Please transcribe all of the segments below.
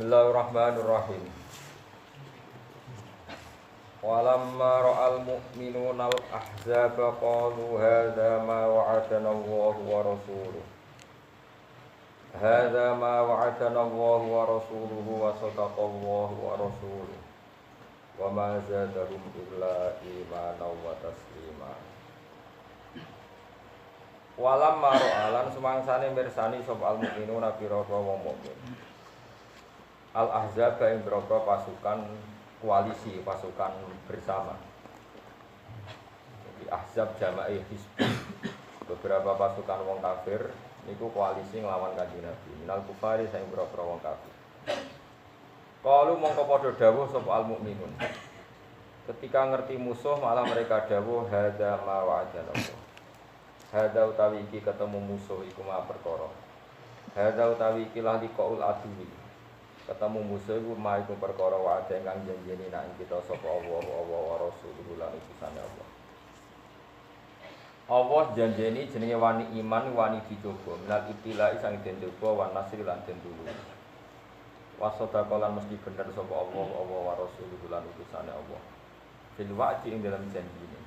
Bismillahirrahmanirrahim. Walamma ra'al mu'minuna al-ahzaba qalu hadza ma wa'adana Allahu wa rasuluhu. Hadza ma wa'adana Allahu wa rasuluhu wa sadaqa Allahu wa rasuluhu. Wa ma zadahum illa imanan wa taslima. Walamma ra'alan sumangsane mirsani sapa al-mu'minuna pira-pira wong mukmin. Al-Ahzab yang berapa pasukan koalisi, pasukan bersama. Jadi Ahzab jama'i Hizb. Beberapa pasukan wong kafir niku koalisi nglawan Kanjeng Nabi. Minal kufari sing berapa wong kafir. Qalu mongko padha dawuh sapa al-mukminun. Ketika ngerti musuh malah mereka dawuh hadza ma wa'adana Allah. Hadza utawi iki ketemu musuh iku ma perkara. Hadza utawi iki lah liqaul aduwi. Ketemu musuh iku maiku perkara wae ingkang janjeni nek kita sapa Allah wa rasuluhu lan utusane Allah. Allah janjeni jenenge wani iman wani dicoba minal ibtilai sang den coba wan nasri lan den tulung. Wasodaqalan mesti bener sapa Allah wa rasuluhu lan utusane Allah. Fil wa'di ing dalam janjine.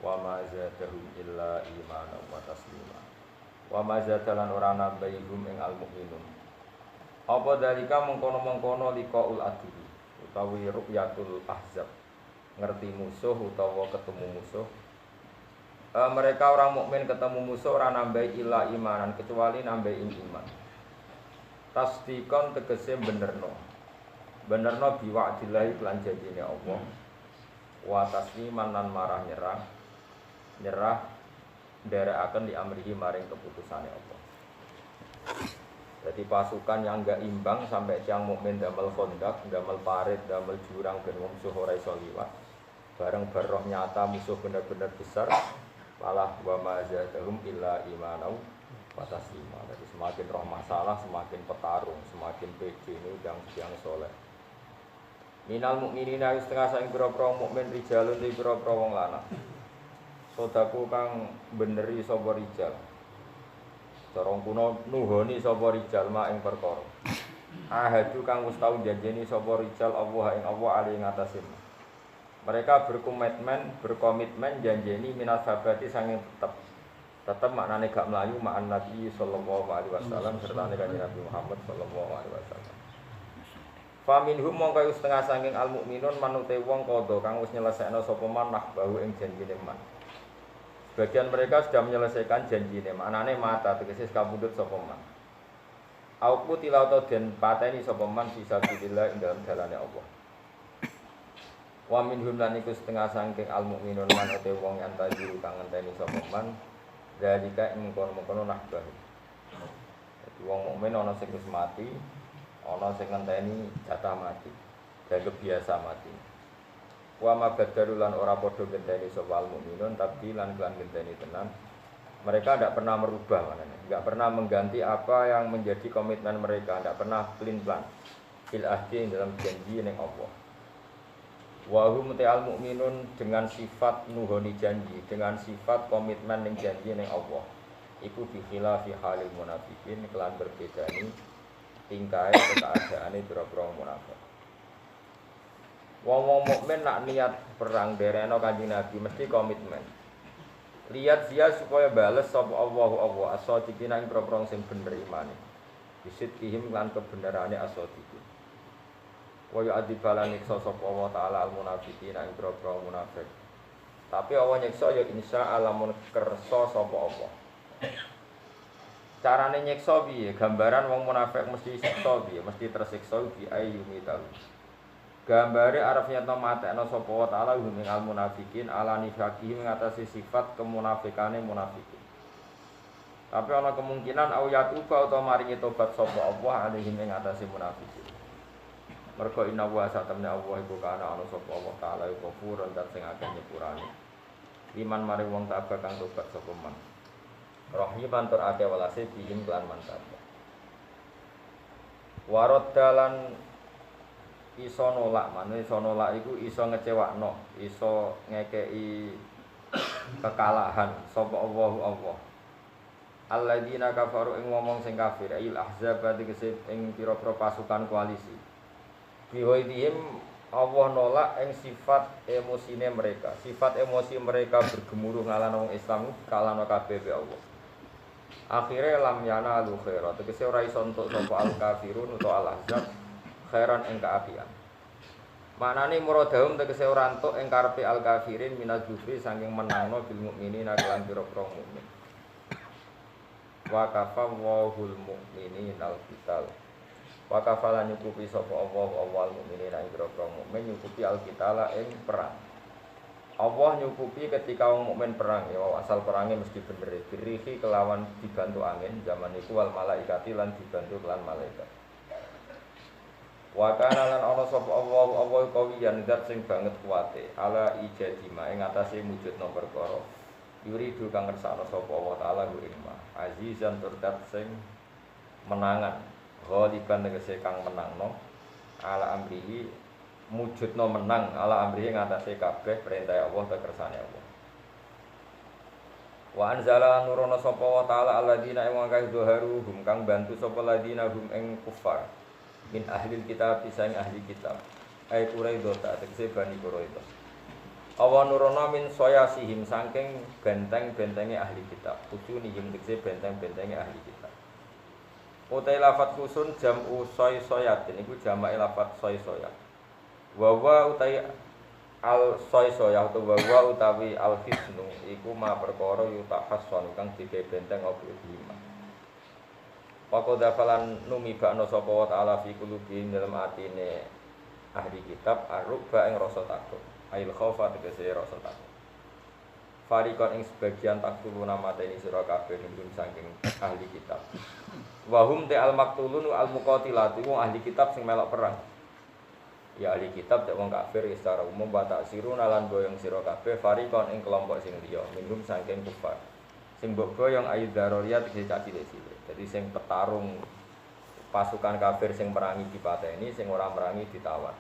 Wa ma zadahum illa imanan wa taslima. Wa ma zadalan ora nambahihum ing al-mukminun. Apa dalika mengkono-mengkono liqaul adu utawi ru'yatul ahzab ngerti musuh utawa ketemu musuh. Mereka orang mukmin ketemu musuh ora nambah ila imanan kecuali nambah iman. Tasdikon tegese benerno biwa'dillahi lan janjine Allah. Wa tasliman lan marah nyerah nderekaken li amrihi maring keputusane Allah. Jadi pasukan yang enggak imbang sampai tiang mukmin damel kondak, damel parit, damel jurang ben wong musuh ora iso liwat. Bareng beroh nyata musuh benar-benar besar, malah wa ma zadahum illa imanan wa taslima. Jadi semakin roh masalah, semakin petarung, semakin pede yang soleh. Minal mukminina setengah saing pira-pira mukmin rijalun li pira-pira wong lanang. Sodaku kang beneri sapa rijal. Corong kuno nuhoni sapa rijal ma ing perkara. Ahadu kang wis tau janjeni sapa rijal Allah ing Allah ali ing atase. Mereka berkomitmen janjeni minas sabati sanging tetep maknane gak mlayu ma'an Nabi sallallahu alaihi wasallam serta Kanjeng Nabi Muhammad sallallahu alaihi wasallam. Fa minhum mongko setengah sanging al-mukminun manute wong qadha kang wis nyelesekno sapa man nahbahu ing janjine man. Bagian mereka sudah menyelesaikan janjine, maknane mata tegese kabudut sapa man. Auku tilauto den pateni sapa man fisabilillah ing dalam dalane Allah. Wa minhum lan iku setengah saking al-mukminun man ate wong yang tajiru kang ngenteni sapa man dalika ing kono-kono nahbahu. Dadi wong mukmin ana sing wis mati, ana sing ngenteni jatah mati. Dianggap biasa mati. Wa ma badalu lan ora padha genteni sapa mukminun tapi lan kelan genteni tenan. Mereka tidak pernah merubah maknanya, enggak pernah mengganti apa yang menjadi komitmen mereka, tidak pernah pelin-pelan fil ahdi dalam janji ning Allah. Wa hum ta'al mukminun dengan sifat nuhoni janji, dengan sifat komitmen ning janji ning Allah. Iku bi khilafi halil munafikin kelan berbedani tingkae keadaane pira-pira munafik. Wong-wong mukmin nak niat perang dereno Kanjeng Nabi mesti komitmen. Lihat dia supaya bales sapa Allah as-sadiqina ing propong sing bener imane. Bisit kihim lan kebenerane as-sadiqin. Wa yu'adzibala niksa sapa Allah taala al-munafiqina ing propong munafik. Tapi Allah nyiksa ya insyaallah mun kersa sapa Allah. Carane nyiksa piye? Gambaran wong munafik mesti siksa piye? Mesti tersiksa bi ayyumi tahu. Gambare arep nyata matekno sapa wa taala hum al munafikin ala nifaqih ngatasi sifat kemunafikane munafikin. Tapi ana kemungkinan au yatuba utawa maringi tobat sapa Allah alaihi ing ngatasi munafikin. Mergo inna wa satamna Allah iku kana ana sapa Allah taala iku ghafurun dan sing akeh nyepurane. Liman mari wong tabah kang tobat sapa man. Rahiman tur akeh welase bihim lan mantap. Waraddalan iso nolak, manane iso nolak iku iso ngecewakno, iso ngekeki kekalahan sapa Allah. alladzina kafaru ing ngomong sing kafir il ahzab tegese ing pira-pira pasukan koalisi bihoidihim Allah nolak ing sifat emosine mereka sifat emosi mereka bergemuruh ngalahno wong Islam kalahno kabeh be Allah akhire lam yana lu khairat tegese ora iso entuk sapa al kafirun utawa al ahzab khairan ing kaapian maknane muradahum tegese ora entuk ing karepe al kafirin minaz zufri saking menangno bil mukminina kelan pira-pira mukmin wa kafa wahul mukminina al qital wa kafala nyukupi sapa Allah awal mukminina ing pira-pira mukmin nyukupi al qitala ing perang Allah nyukupi ketika wong mukmin perang ya asal perangnya mesti bener birihi kelawan dibantu angin zaman iku wal malaikati lan dibantu lan malaikat wa kana lan ana sapa Allah kawiyan zat sing banget kuwate ala ijadima ing atase mujudna perkara yuridu kang ngersakno sapa Allah taala ku ilma azizan turdat sing menangan ghaliban tegese kang menangno ala amrihi mujudna menang ala amrihi ngatasé kabeh perintah Allah kersane Allah wa anzala nurono sapa wa taala alladzina ing kang doharuhum kang bantu sapa ladina hum ing kufar min ahli kitab pisang ahli kitab ay Quraidah tegese Bani Quraidah awan nurono min soyasihim saking benteng-bentenge ahli kitab ujunihim tegese benteng-bentenge ahli kitab utai lafat kusun jam'u soy-soyat niku jama'i lafat soy-soyat wa utai al soy-soyat wa utawi al hisnu iku ma perkara yutahasson kang dike benteng apa lima Pakoda falan numi bakno sapa wa ta'ala fi qulubi dalam atine ahli kitab arubba ing rasa takut ail khaufa tegese rasa takut farikon ing sebagian taktulu nama teni sira kabeh nunggu saking ahli kitab wa hum ta al maktulun al muqatilatu wong ahli kitab sing melok perang ya ahli kitab tak wong kafir secara umum wa taksirun lan boyong sira kabeh farikon ing kelompok sing liya minum saking kufar sing mbok boyong ayu daruriyat tegese cilik-cilik jadi sing petarung pasukan kafir sing merangi dipateni sing ora merangi ditawan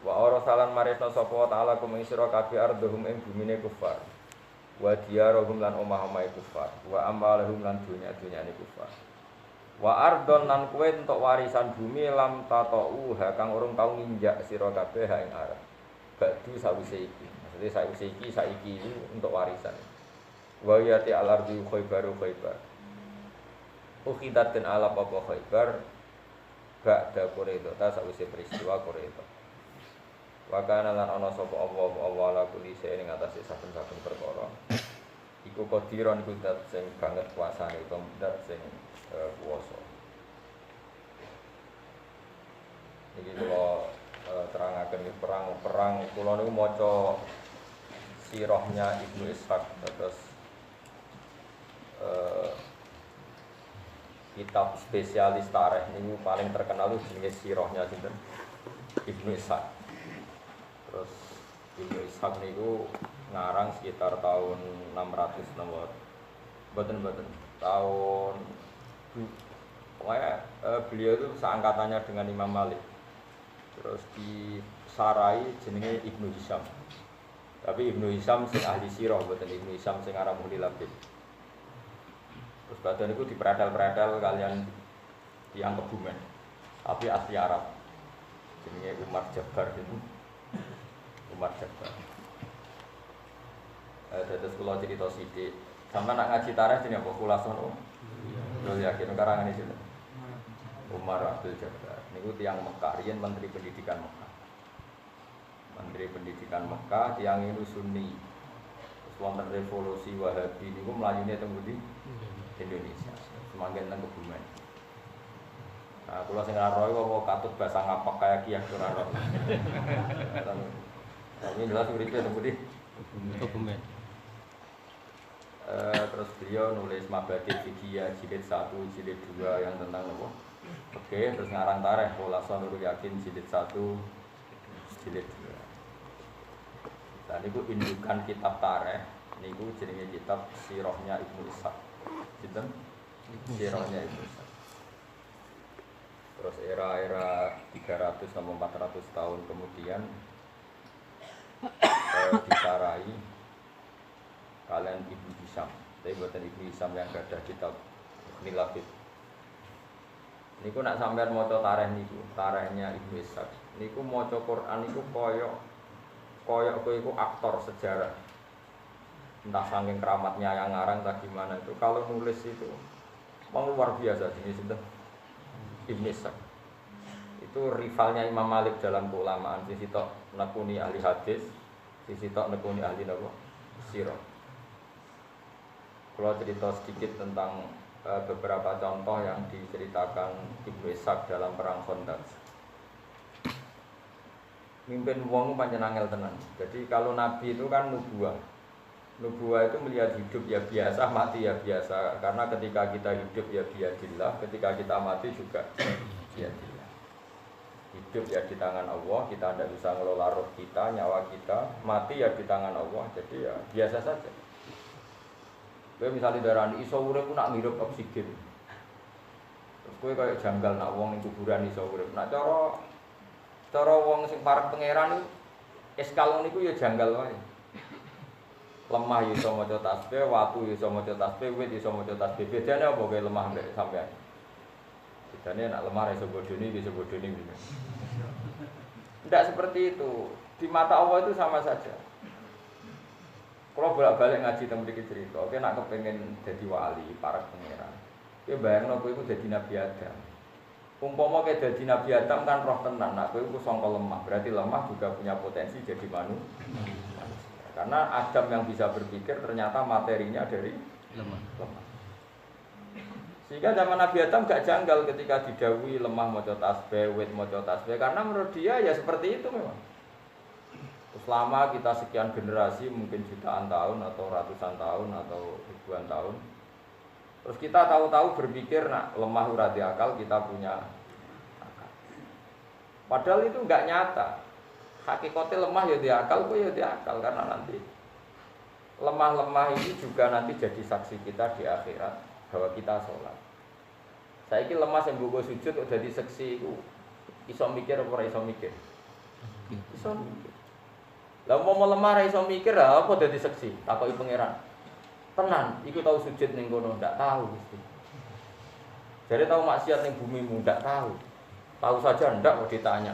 wa arasalan maresna sapa taala kum ing sira kabeh ardhum ing bumine kufar wa diyarohum lan omah-omahe kufar wa amalahum lan dunya-dunyane kufar wa ardon lan kowe entuk warisan bumi lam tatau ha kang urung tau nginjak sira kabeh ha ing arep badu sawise iki maksudnya sawise iki saiki untuk warisan wa yati al-ardi khaybaru khaybar ukhidat den alap apa khaybar ba'da Quraidah ta sawise peristiwa Quraidah wa kana lan ana sapa Allah la kulli shay'in ing atase saben-saben perkara iku qadiron iku zat sing banget kuasane utawa zat sing kuwasa iki kula terangaken perang kula niku maca sirahnya Ibnu Ishaq terus kitab spesialis tarikh niku paling terkenal itu jenenge sirahnya sinten Ibnu Ishaq. Terus Ibnu Ishaq niku ngarang sekitar tahun 600 nomor. Mboten tahun beliau itu seangkatannya dengan Imam Malik. Terus di Sarai jenenge Ibnu Hisham. Tapi Ibnu Hisham sing ahli sirah, mboten Ibnu Hisham sing aran Muhli Labib. Terus badan itu diperadal-peradal kalian tiang Kebumen. Tapi asli Arab. Jenenge Umar Jabbar itu. Umar Jabbar. Terus kula cerita sithik. Sampe nak ngaji tarikh jenenge apa khulasan om? Yo yakin karangan iki. Umar Abdul Jabbar. Niku tiang Mekah, riyen Menteri Pendidikan Mekah. Menteri Pendidikan Mekah tiang ini Sunni. Terus wonten revolusi Wahabi niku mlayune teng pundi? Indonesia. Semanggen teng Kebumen. Nah, kula sing ora roh kok katut bahasa ngapak kaya Kiai ora roh. Tapi jelas uripe teng pundi? Kebumen. Terus beliau nulis Mabadil Fikiyah jilid 1, jilid 2 yang tentang apa? Oke, terus ngarang tarikh Khulasan Nurul Yakin jilid 1, jilid 2. Dan niku indukan kitab tarikh niku jenenge kitab Sirahnya Ibnu Ishaq. Sinten? Sirahnya Ibnu Ishaq. Terus era-era 300 sampai 400 tahun kemudian disarai kalian Ibnu Hisham. Tapi buatan Ibnu Hisam yang ada kitab Nilafid. Niku nak sampean maca tarikh niku, tarikhnya Ibnu Ishaq. Niku maca Quran niku koyo kowe iku aktor sejarah. Entah saking keramatnya yang ngarang tak gimana itu. Kalau nulis itu luar biasa jenis itu. Ibnu Ishaq. Itu rivalnya Imam Malik dalam keulamaan. Sisi tok nekuni ahli hadis, sisi tok nekuni ahli napa? Sirah. Kalau cerita sedikit tentang beberapa contoh yang diceritakan Ibnu Ishaq dalam perang Khandaq. Mimpin wong pancen angel tenan. Jadi kalau nabi itu kan nubuah. Nubuah itu melihat hidup ya biasa, mati ya biasa. Karena ketika kita hidup ya biadillah, ketika kita mati juga biadillah. Hidup ya di tangan Allah, kita tidak bisa ngelola roh kita, nyawa kita. Mati ya di tangan Allah, jadi ya biasa saja. Kowe misalnya darani iso urip ku nak ngirup oksigen. Terus kowe kaya janggal nak wong ning kuburan iso urip. Nak cara wong sing parek pangeran iki eskal niku ya janggal wae. Lemah ya iso maca tasbih, watu ya iso maca tasbih, wit iso maca tasbih. Bedane apa kowe lemah mbek sampean? Bedane nak lemah iso bodoni, iso bodoni gitu. Tidak seperti itu. Di mata Allah itu sama saja. Kalau bolak-balik ngaji tentang sedikit cerita, oke nak kepengen jadi wali, para pangeran. Oke bayangno kowe iku dadi Nabi Adam. Umpama kowe dadi Nabi Adam kan roh tenan, nak kowe iku sangka lemah, berarti lemah juga punya potensi jadi manusia. Karena Adam yang bisa berpikir ternyata materinya dari lemah. Sehingga zaman Nabi Adam gak janggal ketika didhawuhi lemah maca tasbih, wit maca tasbih, karena menurut dia ya seperti itu memang. Selama kita sekian generasi, mungkin jutaan tahun atau ratusan tahun atau ribuan tahun, terus kita tahu-tahu berpikir nak lemah ora di akal, kita punya akal. Padahal itu enggak nyata. Hakikatnya lemah ya di akal, kok ya di akal, karena nanti lemah-lemah ini juga nanti jadi saksi kita di akhirat bahwa kita sholat. Saiki lemah sing mbok sujud kok dadi saksi iku iso mikir apa ora iso mikir? Iso mikir. Lah mau lemah ra iso mikir apa dadi saksi? Takoki pangeran. Tenan, iku tahu sujud ning kono ndak tahu Gusti. Jadi tahu maksiat ning bumimu ndak tahu. Tahu saja ndak kok ditanya.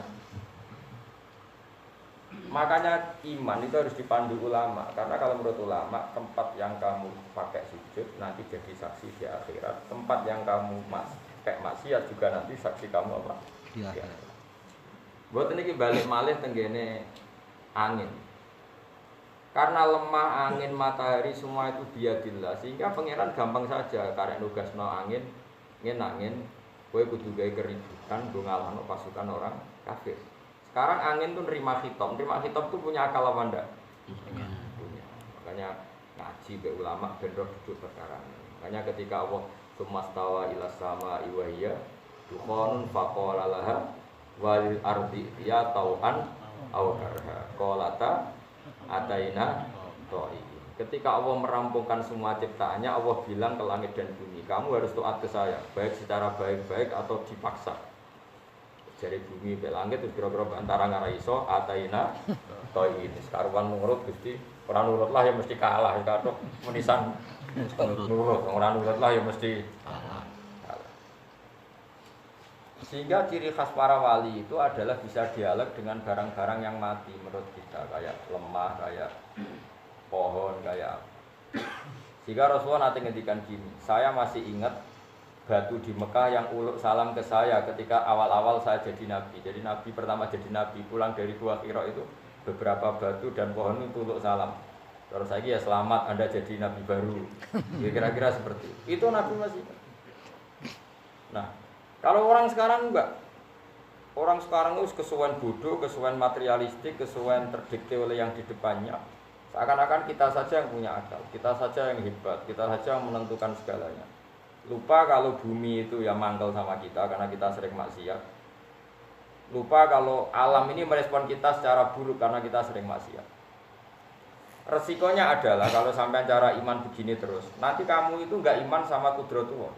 Makanya iman itu harus dipandu ulama, karena kalau menurut ulama tempat yang kamu pakai sujud nanti jadi saksi di akhirat, tempat yang kamu pakai maksiat juga nanti saksi kamu apa? Di akhirat. Buat ini balik malih tenggene angin. Karena lemah angin, matahari semua itu biadillah, sehingga pangeran gampang saja karek nugasno angin, angin, kowe kudu gawe keributan nggo ngalahno pasukan orang kafir. Sekarang angin tuh nerima khitab tuh punya akal apa ndak? Punya. Makanya ngaji be ulama ben roh duduk perkara. Makanya ketika Allah sumastawa ila sama iwahiyya dukhonun faqala laha walil ardi ya tau'an aw karha qalata ataina ta'i. Ketika Allah merampungkan semua ciptaannya, Allah bilang ke langit dan bumi, kamu harus taat ke saya, baik secara baik-baik atau dipaksa. Dari bumi ke langit itu kira-kira antara ngara iso ataina ta'i. Sekaruan nurut Gusti, ora nurut lah ya mesti kalah, katok menisan nurut, ora nurut lah ya mesti kalah. Sehingga ciri khas para wali itu adalah bisa dialog dengan barang-barang yang mati menurut kita, kayak lemah, kayak pohon, kayak. Sehingga Rasulullah nanti ngendikan gini, saya masih ingat batu di Mekah yang uluk salam ke saya ketika awal-awal saya jadi nabi. Jadi nabi pertama jadi nabi, pulang dari Gua Hira itu beberapa batu dan pohon itu uluk salam. Terus lagi ya selamat Anda jadi nabi baru. Ya, kira-kira seperti itu. Itu nabi masih. Nah, kalau orang sekarang enggak. Orang sekarang itu kesuwen bodoh, kesuwen materialistik, kesuwen terdikte oleh yang di depannya. Seakan-akan kita saja yang punya akal, kita saja yang hebat, kita saja yang menentukan segalanya. Lupa kalau bumi itu ya mangkel sama kita karena kita sering maksiat. Lupa kalau alam ini merespon kita secara buruk karena kita sering maksiat. Resikonya adalah kalau sampai cara iman begini terus, nanti kamu itu enggak iman sama kudratullah.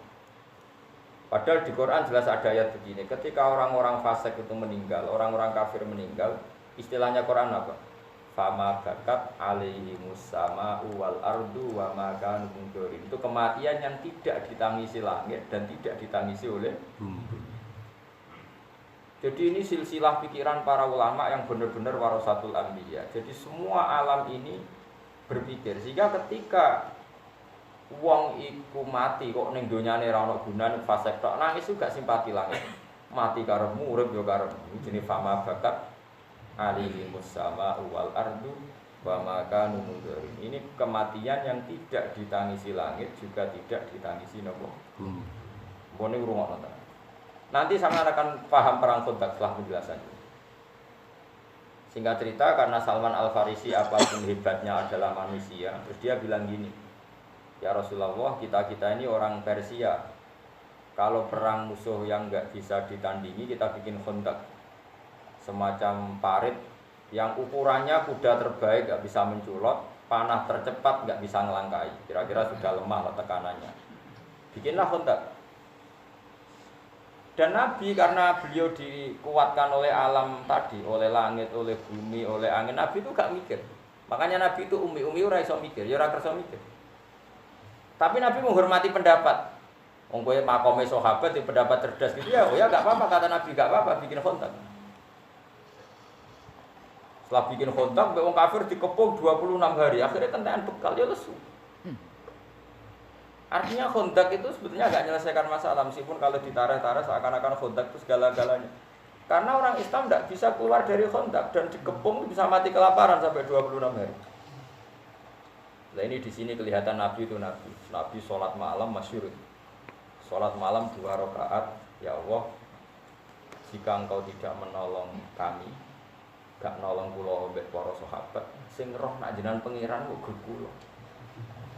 Padahal di Quran jelas ada ayat begini, ketika orang-orang fasik itu meninggal, orang-orang kafir meninggal, istilahnya Quran apa? fama bakat alaihi musama wal ardu wa ma kanu mundorin. Itu kematian yang tidak ditangisi langit dan tidak ditangisi oleh bumi. Jadi ini silsilah pikiran para ulama yang benar-benar warasatul anbiya. Jadi semua alam ini berpikir sehingga ketika wong iku mati kok ning donyane ra ono gunane fasek tok nangis juga simpati langit. Mati karepmu urip yo karepmu jenenge fama bakat alihi musama wal ardu wa ma kanu mundorin. Ini kematian yang tidak ditangisi langit juga tidak ditangisi napa bumi. Mbone ngrungokno ta. Nanti sama akan paham perang Khandaq setelah penjelasannya. Singkat cerita karena Salman Al-Farisi apapun hebatnya adalah manusia, terus dia bilang gini, ya Rasulullah kita ini orang Persia, kalau perang musuh yang nggak bisa ditandingi kita bikin Khandaq, semacam parit yang ukurannya kuda terbaik nggak bisa menculot, panah tercepat nggak bisa ngelangkai, kira-kira sudah lemah lah tekanannya, bikinlah Khandaq. Dan Nabi karena beliau dikuatkan oleh alam tadi, oleh langit, oleh bumi, oleh angin, Nabi itu gak mikir. Makanya Nabi itu umi ora iso mikir, ya ora kersa mikir. Tapi Nabi menghormati pendapat. Wong kowe makome sahabat di pendapat cerdas gitu ya, oh ya gak apa-apa kata Nabi, gak apa-apa bikin Khandaq. Setelah bikin Khandaq, wong kafir dikepung 26 hari, akhirnya tentaan bekal ya lesu. Artinya Khandaq itu sebetulnya agak menyelesaikan masalah meskipun kalau ditarik-tarik seakan-akan Khandaq itu segala-galanya. Karena orang Islam tidak bisa keluar dari Khandaq dan dikepung bisa mati kelaparan sampai 26 hari. Nah ini di sini kelihatan Nabi itu Nabi sholat malam masyhur. Sholat malam 2 rakaat, ya Allah, jika engkau tidak menolong kami, gak nolong kula mbek para sahabat, sing roh nak jenengan pangeran kok kula.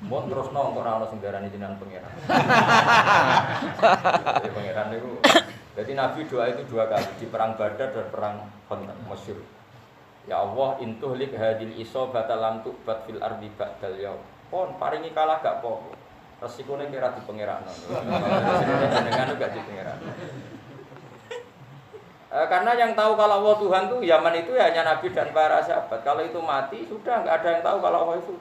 Mun terus nong kok ora ono sing darani jenengan pangeran. Pangeran niku. Jadi Nabi doa itu 2 kali di perang Badar dan perang Khandaq masyhur. Ya Allah intuhlik hadil isobata lam tubat fil ardi ba'dal yaum. Pon paringi kalah gak apa-apa. Resikone kira di pangeran. Dengan juga di pangeran. Karena yang tahu kalau Allah Tuhan tuh Yaman itu ya hanya Nabi dan para sahabat. Kalau itu mati sudah enggak ada yang tahu kalau Allah itu.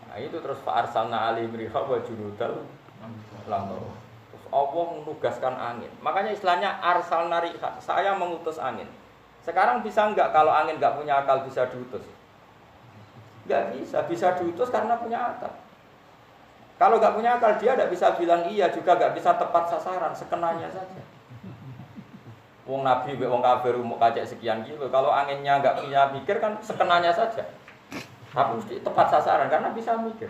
Nah itu terus fa'arsalna alaihim riha wa junudal lam tarah. Terus Allah menugaskan angin. Makanya istilahnya arsalna riha, saya mengutus angin. Sekarang bisa enggak kalau angin enggak punya akal bisa diutus? Enggak bisa diutus karena punya akal. Kalau enggak punya akal dia enggak bisa bilang iya, juga enggak bisa tepat sasaran, sekenanya saja. Wong Nabi wong kafir umuk kacek sekian kilo, kalau anginnya enggak punya mikir kan sekenanya saja. Tapi mesti tepat sasaran karena bisa mikir.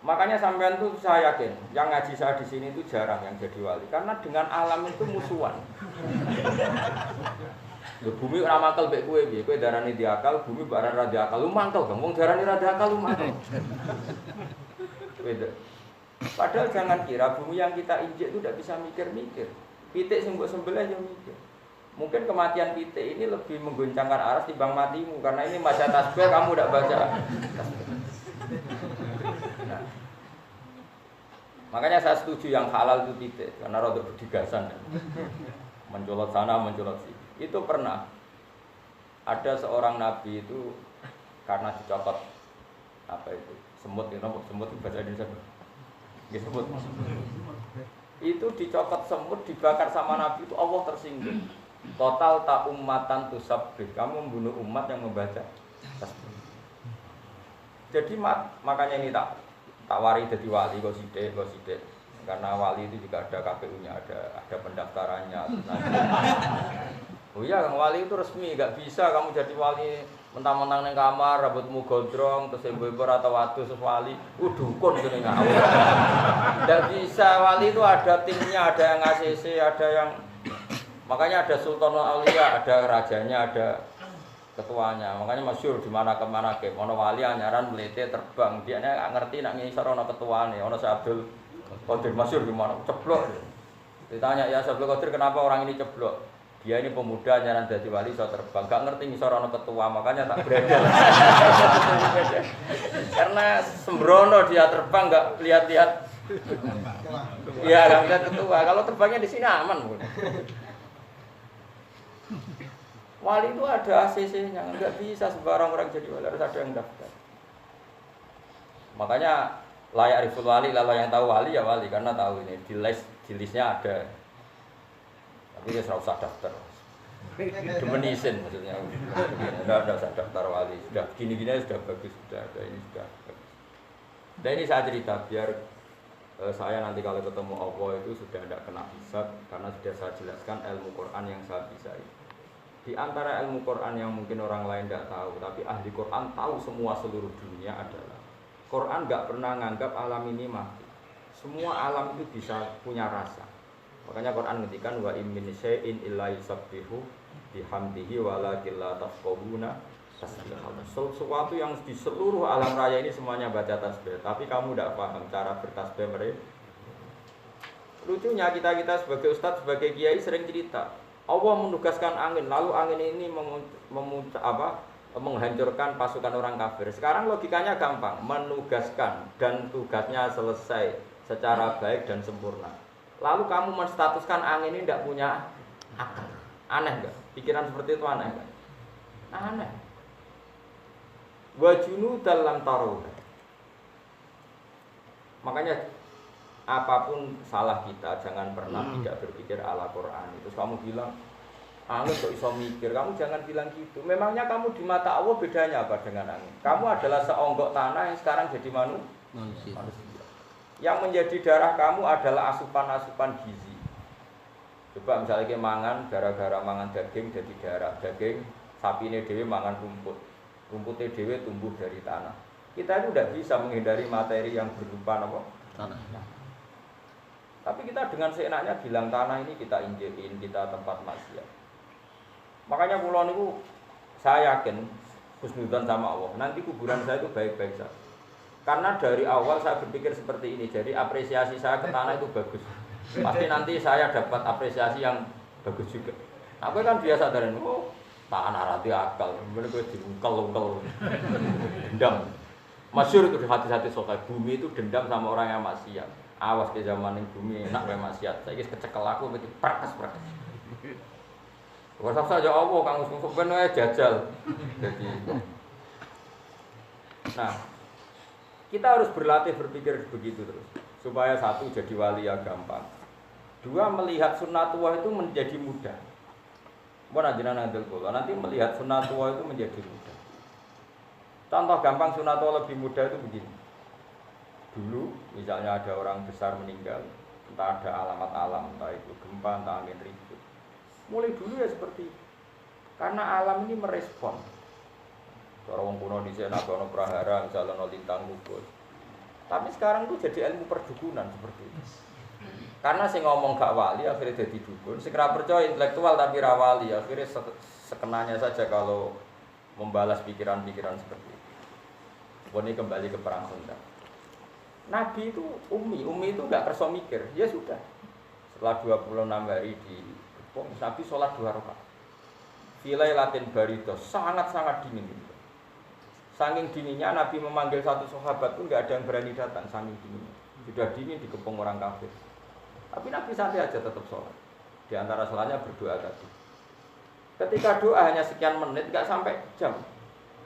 Makanya sampean tuh saya yakin yang ngaji saya di sini itu jarang yang jadi wali karena dengan alam itu musuhan. Lho bumi ora mangkel mek kowe piye? Kowe darani diakal, bumi barang ra diakal. Lu mangkel, Bang. Wong darani ra diakal lu mangkel. Beda. Padahal jangan kira bumi yang kita injek itu tidak bisa mikir-mikir. Pitik sing mbok sembelih yo mikir. Mungkin kematian pitik ini lebih mengguncangkan aras timbang matimu karena ini baca tasbih kamu tidak baca. Nah, makanya saya setuju yang halal itu pitik karena rada berdigasan. Mencolot sana, mencolot sini. Itu pernah ada seorang nabi itu karena dicopot apa itu? Semut itu bahasa Indonesia. Nggih semut. Itu dicopot semut dibakar sama nabi itu Allah tersinggung. Total tak ummatan tusabbih. Kamu membunuh umat yang membaca tasbih. Jadi makanya ini tak wari jadi wali kok sithik. Karena wali itu juga ada KPU-nya, ada pendaftarannya. Oh iya, wali itu resmi, enggak bisa kamu jadi wali mentang-mentang nang kamar rambutmu gondrong terus ibu-ibu atau wadu terus wali. Dukun ngene ngawur. Enggak bisa, wali itu ada timnya, ada yang ACC, ada yang makanya ada Sultanul Aulia, ada rajanya, ada ketuanya. Makanya masyhur di mana ke mana ke ono wali anyaran melete terbang. Dia enggak ngerti nak ngisor ono ketuane, ono Syekh Abdul Qadir masyhur di mana ceblok. Ditanya ya Syekh Abdul Qadir kenapa orang ini ceblok? Dia ini pemuda anyaran jadi wali iso terbang. Enggak ngerti ngisor ono ketua, makanya tak beredel. Karena sembrono dia terbang enggak lihat-lihat. Iya, enggak lihat ketua. Kalau terbangnya di sini aman, Bu. Wali itu ada ACC-nya, enggak bisa sembarang orang jadi wali, harus ada yang daftar. Makanya layak riful wali, lalu yang tahu wali ya wali karena tahu ini di listnya ada. Tapi dia serau usah daftar. Demenisin maksudnya. Enggak usah daftar wali. Sudah gini-gini sudah bagus, sudah ada ini sudah bagus. Dan ini saya cerita biar saya nanti kalau ketemu Allah itu sudah tidak kena hisab karena sudah saya jelaskan ilmu Quran yang saya bisa. Di antara ilmu Quran yang mungkin orang lain tidak tahu, tapi ahli Quran tahu semua seluruh dunia adalah Quran nggak pernah nganggap alam ini mati. Semua alam itu bisa punya rasa. Makanya Quran ngendikan wa in min syai'in illa yusabbihu bihamdihi walakin la tafqahuna tasbihahum. Sesuatu yang di seluruh alam raya ini semuanya baca tasbih, tapi kamu tidak paham cara bertasbih mereka. Lucunya kita sebagai ustadz, sebagai kiai sering cerita, Allah menugaskan angin, lalu angin ini menghancurkan pasukan orang kafir. Sekarang logikanya gampang, menugaskan dan tugasnya selesai secara baik dan sempurna. Lalu kamu menstatuskan angin ini tidak punya akal. Aneh enggak? Pikiran seperti itu aneh enggak? Aneh. Wajunu dalam taruh. Makanya apapun salah kita jangan pernah tidak berpikir ala Quran. Terus kamu bilang angin kok iso mikir, kamu jangan bilang gitu. Memangnya kamu di mata Allah bedanya apa dengan angin? Kamu adalah seonggok tanah yang sekarang jadi manusia. Yang menjadi darah kamu adalah asupan-asupan gizi. Coba misalnya kita mangan, gara-gara mangan daging jadi darah. Daging sapi ini dewe mangan rumput. Rumputnya dewe tumbuh dari tanah. Kita itu tidak bisa menghindari materi yang berupa apa? Tanah. Tapi kita dengan seenaknya bilang tanah ini kita injekin, kita tempat maksiat. Makanya pulau itu saya yakin husnudzon sama Allah. Nanti kuburan saya itu baik-baik saja. Karena dari awal saya berpikir seperti ini. Jadi apresiasi saya ke tanah itu bagus. Pasti nanti saya dapat apresiasi yang bagus juga. Aku kan biasa dari tanah rati akal. Kemudian gue diungkel-ungkel, dendam. Masyhur itu di hati-hati sokai bumi itu dendam sama orang yang maksiat. Awas ke zaman yang bumi enak kayak maksiat. Saya kis kecekel aku begitu prakas. Wasa saja Allah kang usung bener jajal. Jadi, nah kita harus berlatih berpikir begitu terus supaya satu jadi wali yang gampang. Dua melihat sunnatullah itu menjadi mudah. Mohon ajaran andel kula nanti melihat sunnatullah itu menjadi mudah. Contoh gampang sunnatullah lebih mudah itu begini. Dulu misalnya ada orang besar meninggal, entah ada alamat alam, entah itu gempa, entah angin ribut. Mulai dulu ya seperti itu. Karena alam ini merespon. Cara wong kuno dhisik nek ana prahara misalnya ana lintang gugus. Tapi sekarang itu jadi ilmu perdukunan seperti itu. Karena sing ngomong gak wali akhirnya jadi dukun, sing ora percaya intelektual tapi ra wali akhirnya sekenanya saja kalau membalas pikiran-pikiran seperti itu. Ini kembali ke perang Khandaq. Nabi itu ummi itu enggak kerso mikir, ya sudah. Setelah 26 hari di Kepong, Nabi sholat 2 rakaat. Filai latin barido sangat-sangat dingin gitu. Saking dinginnya Nabi memanggil satu sahabat pun enggak ada yang berani datang saking dinginnya. Sudah dingin dikepung orang kafir. Tapi Nabi santai aja tetap sholat. Di antara sholatnya berdoa tadi. Ketika doa hanya sekian menit, enggak sampai jam.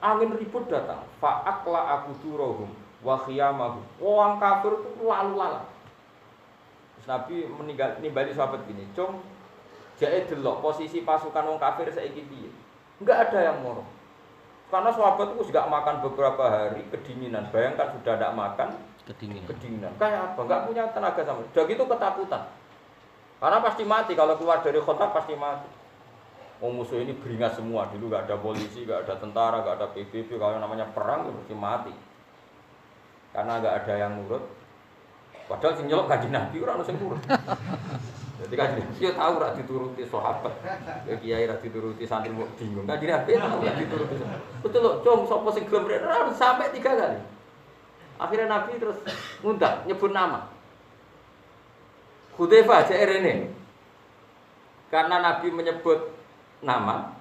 Angin ribut datang. Fa'akla akudurohum wa khiyamahum. Orang kafir itu lalu-lalang. Terus Nabi nimbali sahabat gini, "Cung, jake delok posisi pasukan wong kafir saiki piye?" Enggak ada yang moro. Karena sahabat itu enggak makan beberapa hari kedinginan. Bayangkan sudah tidak makan kedinginan. Kayak apa? Enggak punya tenaga sama. Udah gitu ketakutan. Karena pasti mati kalau keluar dari Khandaq pasti mati. Musuh ini beringas semua. Dulu enggak ada polisi, enggak ada tentara, enggak ada PBB. Kalau namanya perang itu pasti mati. Karena enggak ada yang nurut. Padahal sing nyelok kanjeng Nabi ora ono sing nurut. Jadi kanjeng Nabi yo tahu ora dituruti sahabat. Ya kiai ora dituruti santri kok bingung. Kanjeng Nabi tahu ora dituruti. Betul lho, cung sapa sing gelem ora sampai 3 kali. Akhirnya Nabi terus ngundang, nyebut nama. Hudzaifah aja rene. Karena Nabi menyebut nama,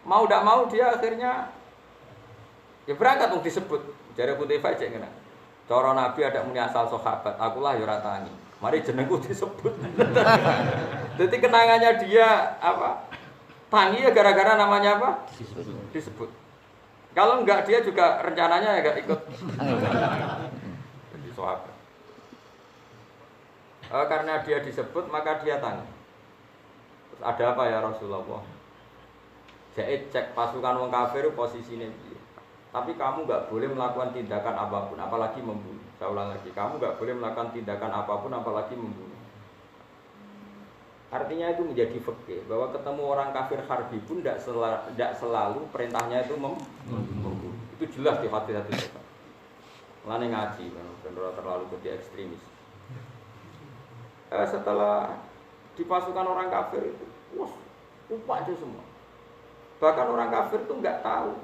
mau tidak mau dia akhirnya ya berangkat untuk disebut. Jare Hudzaifah aja ngene. Cara Nabi ada muni asal sahabat, akulah ya ora tani. Mari jenengku disebut. Jadi kenangannya dia apa? Tangi ya gara-gara namanya apa? Disebut. Kalau enggak dia juga rencananya ya enggak ikut. Jadi sahabat. Karena dia disebut maka dia tanya. Terus ada apa ya Rasulullah? Jadi cek pasukan wong kafir posisinya dia. Tapi kamu enggak boleh melakukan tindakan apapun, apalagi membunuh. Saya ulang lagi, kamu enggak boleh melakukan tindakan apapun, apalagi membunuh. Artinya itu menjadi fikih bahwa ketemu orang kafir harbi pun tidak selalu perintahnya itu membunuh. Itu jelas di hati-hati kita. Mulane ngaji, benar terlalu jadi ekstremis. Setelah di pasukan orang kafir itu, wah, upah itu semua. Bahkan orang kafir itu nggak tahu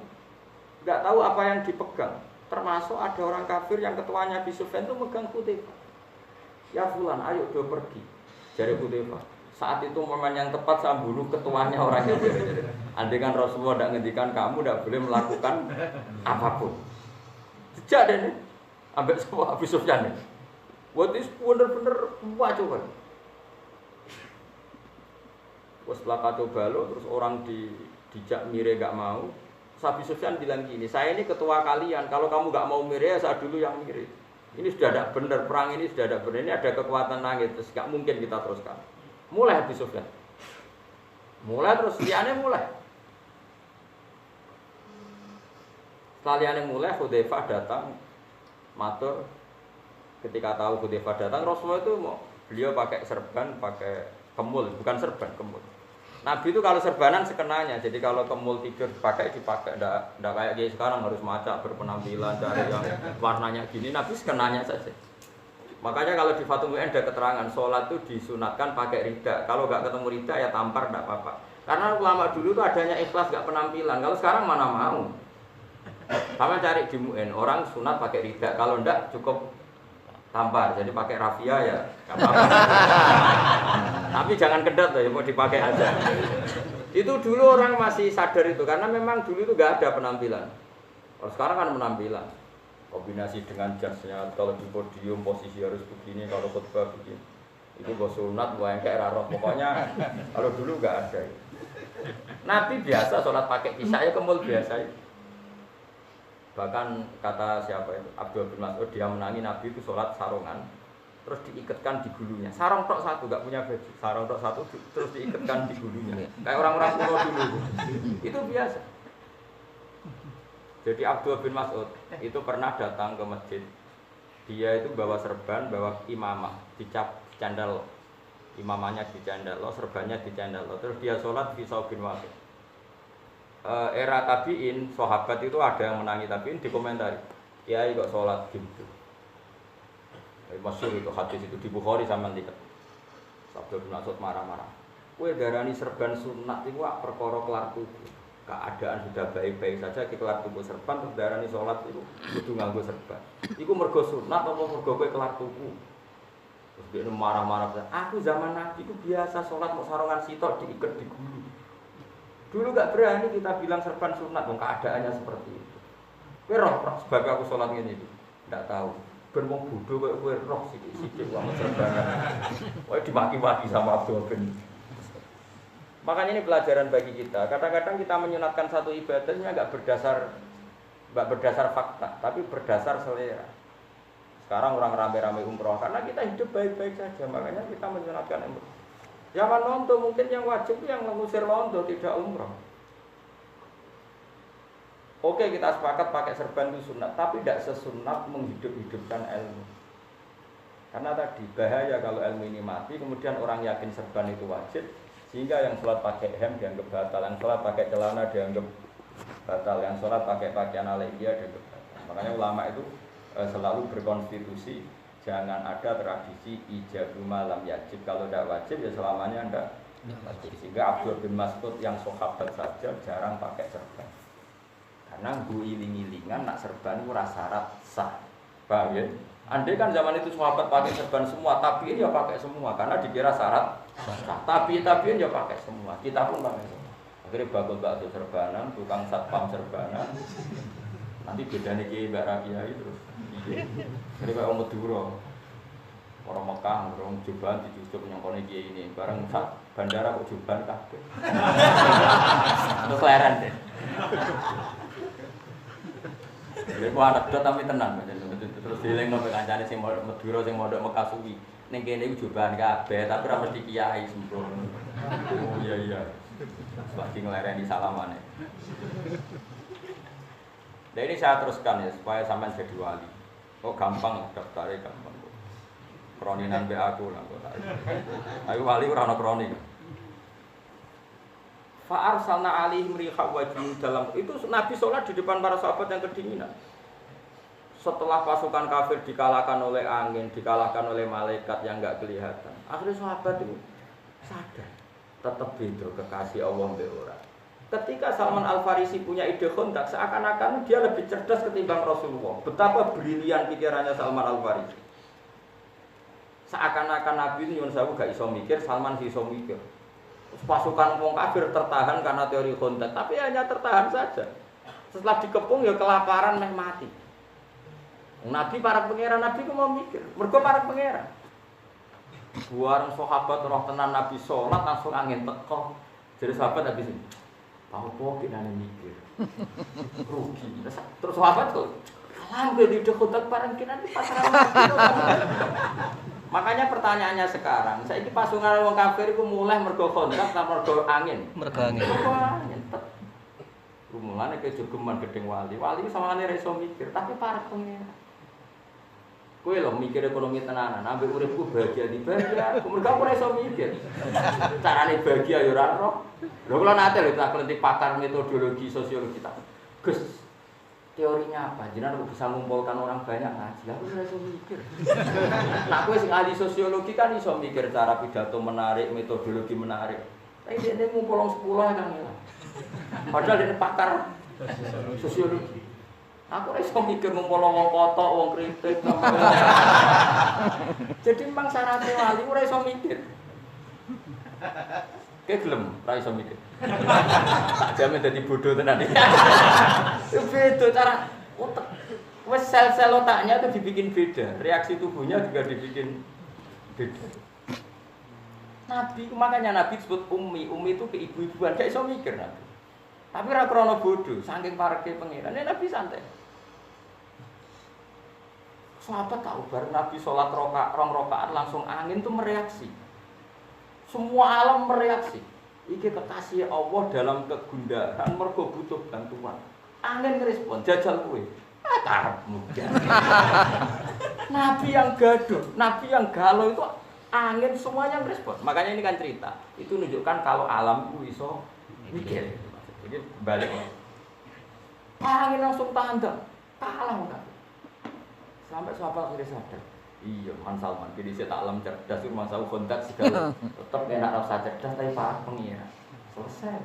apa yang dipegang. Termasuk ada orang kafir yang ketuanya Abi Sufyan itu megang Hudzaifah. Ya fulan, ayo do pergi. Jari Hudzaifah. Saat itu momen yang tepat saya bunuh ketuanya orang itu. Andai kan Rasulullah tidak ngendikan kamu tidak boleh melakukan apapun. Sejak deh nih, ambek semua Abi Sufyan nih. Buat itu bener-bener kuat coba. Setelah kacau balau terus orang dijak mire gak mau. Abi Sufyan bilang gini, saya ini ketua kalian. Kalau kamu gak mau mire, saya dulu yang mire. Ini sudah ada benar perang ini sudah ada benar. Ini ada kekuatan langit, terus gak mungkin kita teruskan. Mulai Abi Sufyan. Mulai terus liane mulai. Setelah liane mulai Hudzaifah datang matur. Ketika tahu Hudzaifah datang Rasulullah itu beliau pakai serban, pakai kemul, bukan serban, kemul. Nabi itu kalau serbanan sekenanya. Jadi kalau kemul tidur dipakai, enggak kayak gini sekarang harus macak berpenampilan cari yang warnanya gini. Nabi sekenanya saja. Makanya kalau di Fathul Mu'in ada keterangan sholat itu disunatkan pakai rida. Kalau nggak ketemu rida ya tampar tidak apa-apa. Karena ulama dulu itu adanya ikhlas nggak penampilan. Kalau sekarang mana mau? Sama cari di Mu'in orang sunat pakai rida. Kalau enggak cukup tampar. Jadi pakai rafia ya nggak apa-apa. Tapi jangan kedat ya mau dipakai aja. Itu dulu orang masih sadar itu karena memang dulu itu nggak ada penampilan. Kalau sekarang kan penampilan. Kombinasi dengan jasnya, kalau di podium posisi harus begini, kalau khutbah begini. Itu gue sunat, gue yang kayak rarok. Pokoknya kalau dulu nggak ada. Nabi biasa sholat pakai kisah ya kemul biasa. Bahkan kata siapa itu Abdul bin Mas'ud dia menangi Nabi itu sholat sarungan, terus diikatkan di gulunya. Sarung tok satu, nggak punya baju. Sarung tok satu terus diikatkan di gulunya. Kayak orang-orang kuno dulu. Itu biasa. Jadi Abdul bin Mas'ud itu pernah datang ke masjid. Dia itu bawa serban, bawa imamah, dicap candal. Imamahnya dicandal, serbannya dicandal. Terus dia sholat di saubin wahid. Era tabiin, sahabat itu ada yang menangi tabiin dikomentari. Kiai kok sholat gitu. Masyhur itu hadis itu di Bukhari sama Tiket. Abdul bin Mas'ud marah-marah. Kowe darani serban sunat iku perkara kelar tubuh. Keadaan sudah baik-baik saja kelar tubuh serban terus darani sholat itu kudu nganggo serban. Iku mergo sunat apa mergo kowe kelar tubuh? Terus dia marah-marah. Aku zaman Nabi itu biasa sholat mau sarungan sitok diikat di gulu. Dulu gak berani kita bilang serban sunat, keadaannya seperti itu. Kowe roh sebab aku sholat ngene iki. Ndak tahu. Ben wong bodho kowe roh sithik-sithik wong serbanan. Kowe dimaki-maki sama Abdul bin. Makanya ini pelajaran bagi kita. Kadang-kadang kita menyunatkan satu ibadahnya nggak berdasar fakta, tapi berdasar selera. Sekarang orang rame-rame umroh karena kita hidup baik-baik saja, makanya kita menyunatkan umroh. Zaman lonto mungkin yang wajib yang mengusir lonto tidak umroh. Oke kita sepakat pakai serban itu sunat, tapi tidak sesunat menghidup-hidupkan ilmu. Karena tadi bahaya kalau ilmu ini mati, kemudian orang yakin serban itu wajib. Sehingga yang sholat pakai hem dianggap batal, yang sholat pakai celana dianggap batal, yang sholat pakai pakaian alegria dianggap batal. Makanya ulama itu selalu berkonstitusi jangan ada tradisi ijab malam yajib. Kalau tidak wajib ya selamanya tidak wajib. Sehingga Abdul bin Mas'ud yang sahabat saja jarang pakai serban. Karena gue iling-ilingan nak serban itu syarat sah. Paham ya? Andai kan zaman itu sahabat pakai serban semua, tapi ya pakai semua karena dikira syarat. Tapi ya pakai semua. Kita pun pakai semua. Akhirnya bakul-bakul serbanan, tukang satpam serbanan. Nanti bedanya kiai mbak Rakyai terus. Jadi kayak orang Madura, orang Mekah, orang Jombang dicucuk nyongkone kiai ini. Bareng bandara kok juban kabeh. Terus leren deh. Lha kok anekdot tapi tenan terus dilengno pe kancane sing Madura sing mondok Mekah suwi. Ning kene iku juban kabeh tapi ora mesti kiai sempurna. Oh iya. Lagi ngelereni salamane. Nah ini saya teruskan ya supaya sampean jadi wali. Oh gampang lah daftarnya gampang. Kroninan be aku lah kok. Ayo wali ora ana kroni. Fa arsalna alaihim riha wajin dalam itu Nabi sholat di depan para sahabat yang kedinginan. Setelah pasukan kafir dikalahkan oleh angin, dikalahkan oleh malaikat yang enggak kelihatan. Akhirnya sahabat itu sadar tetap beda kekasih Allah be ora. Ketika Salman Al-Farisi punya ide kontak, seakan-akan dia lebih cerdas ketimbang Rasulullah. Betapa brilian pikirannya Salman Al-Farisi. Seakan-akan Nabi itu nyuwun sewu gak iso mikir, Salman sih iso mikir. Pasukan wong kafir tertahan karena teori kontak, tapi hanya tertahan saja. Setelah dikepung ya kelaparan meh mati. Nabi para pangeran Nabi ku mau mikir, mergo para pangeran. Buareng sahabat roh tenan Nabi salat langsung angin teko. Jadi sahabat habis ini apa kita mikir rugi terus sahabat tuh kalah gue di dekotak barang kita di pasaran makanya pertanyaannya sekarang saya ini pasungan orang kafir itu mulai mergo kontrak sama mergo angin rumulane ke jogeman gedeng wali sama ane reso mikir tapi para pengira kowe lho mikir ekonomi tenanan ambek uripku bahagia di bahagia mergo ora iso mikir carane bahagia ya ora ro lho kula nate lho tak kelentik pakar metodologi sosiologi tak Gus teorinya apa jenengan kok bisa mengumpulkan orang banyak ngaji aku ora iso mikir nah kowe sing ahli sosiologi kan iso mikir cara pidato menarik metodologi menarik tapi dia ngumpul 10 kan ya padahal dia pakar sosiologi. Aku ora iso mikir ngumpul wong kotok, wong kritik. Jadi memang syaratnya wali ora iso mikir. Kayak gelem ora iso mikir. Tak jamin dadi bodoh tenan iki. Beda cara otak. Wes sel-sel otaknya itu dibikin beda, reaksi tubuhnya juga dibikin beda. Nabi makanya Nabi disebut ummi itu keibu-ibuan, gak iso mikir Nabi. Tapi ora krana bodoh, saking pareke pangeran. Nabi santai. Sahabat tahu baru Nabi sholat rong rokaat langsung angin tuh mereaksi. Semua alam mereaksi. Iki kekasih Allah dalam kegundahan mergo butuh bantuan. Angin ngerespon jajal kowe. Karepmu. Nabi yang gaduh, Nabi yang galau itu angin semuanya merespon. Makanya ini kan cerita. Itu menunjukkan kalau alam itu iso mikir. Jadi balik. Angin langsung tanda. Kalah enggak. Sampai sahabat akhirnya sadar. Iya, Man Salman, jadi saya tak alam cerdas, cuma saya kontak segala. Tetap enak rasa cerdas, tapi para pengira. Selesai.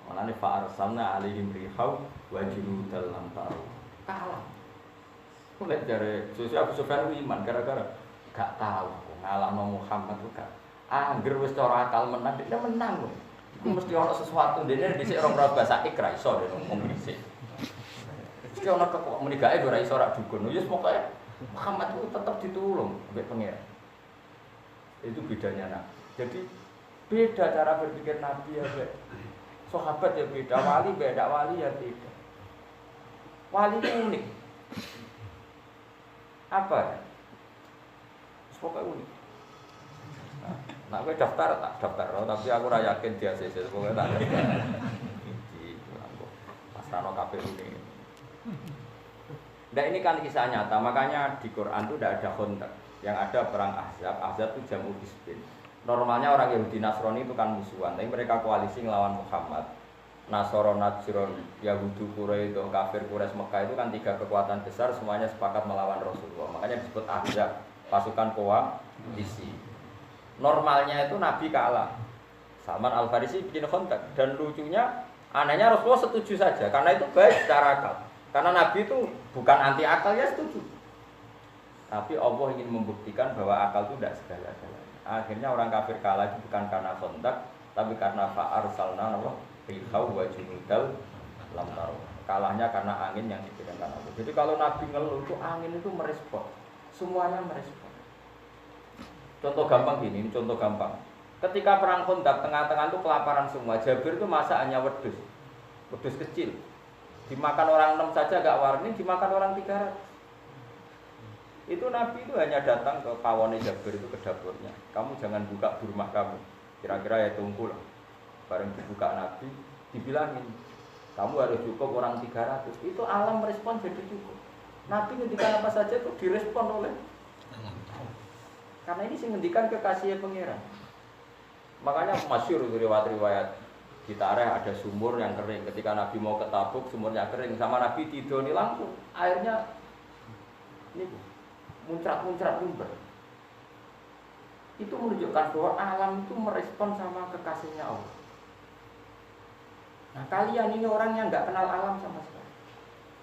Malahnya Pak Arsalna alaihim rihau wajiru dalam taruh. Kalah. Mulai dari sosial Abu Sufyan iman, gara-gara gak tahu ngalah Muhammad juga. Angger wis cara akal menang, dia menang. Mesti ada sesuatu, dia disini orang bahasa ikra, iso dia ngomong disini. Mesti ana kok muni gae ora iso rak dukun. Ya pokoke Muhammad itu tetap ditulung mbek pengen. Itu bedanya Nabi. Jadi beda cara berpikir Nabi ya, mbek. Sahabat ya beda, wali beda, wali ya beda. Wali itu unik. Apa ya? Pokoknya unik. Nah, kowe daftar tak daftar, tapi aku ora yakin dia sesuk pokoke tak daftar. Iki pas rano KPU ini. Nah ini kan kisah nyata, makanya di Quran itu tidak ada kontak. Yang ada perang Ahzab, Ahzab itu jamu Hizbin. Normalnya orang Yahudi Nasrani itu kan musuhan, tapi mereka koalisi ngelawan Muhammad. Nasoro, Najron, Yahudi Quraisy, kafir Quraisy Mekah itu kan 3 kekuatan besar semuanya sepakat melawan Rasulullah. Makanya disebut Ahzab, pasukan koalisi. Normalnya itu Nabi kalah. Salman Al-Farisi bikin kontak dan lucunya, anehnya Rasulullah setuju saja karena itu baik secara akal. Karena Nabi itu bukan anti akal, ya setuju. Tapi Allah ingin membuktikan bahwa akal itu tidak segala-galanya. Akhirnya orang kafir kalah itu bukan karena kontak, tapi karena fa'arsalna rihau wa junudal lam taruh. Kalahnya karena angin yang diberikan Allah. Jadi kalau Nabi ngeluh itu angin itu merespon. Semuanya merespon. Contoh gampang gini, ini contoh gampang. Ketika perang Khandaq tengah-tengah itu kelaparan semua. Jabir itu masakannya wedhus. Wedhus kecil. Dimakan orang 6 saja gak warni, dimakan orang 300. Itu Nabi itu hanya datang ke kawannya Jabir itu ke dapurnya. Kamu jangan buka rumah kamu. Kira-kira ya tunggu lah. Bareng dibuka Nabi, dibilangin, kamu harus cukup orang 300. Itu alam merespon jadi cukup. Nabi ngendikan apa saja itu direspon oleh alam. Karena ini sih ngendikan kekasih pangeran. Makanya masyhur riwayat-riwayat di Tareh ada sumur yang kering. Ketika Nabi mau ke Tabuk, sumurnya kering. Sama Nabi tidoni langsung airnya ini muncrat-muncrat lumber. Itu menunjukkan bahwa alam itu merespon sama kekasihnya Allah. Nah kalian ini orang yang nggak kenal alam sama sekali,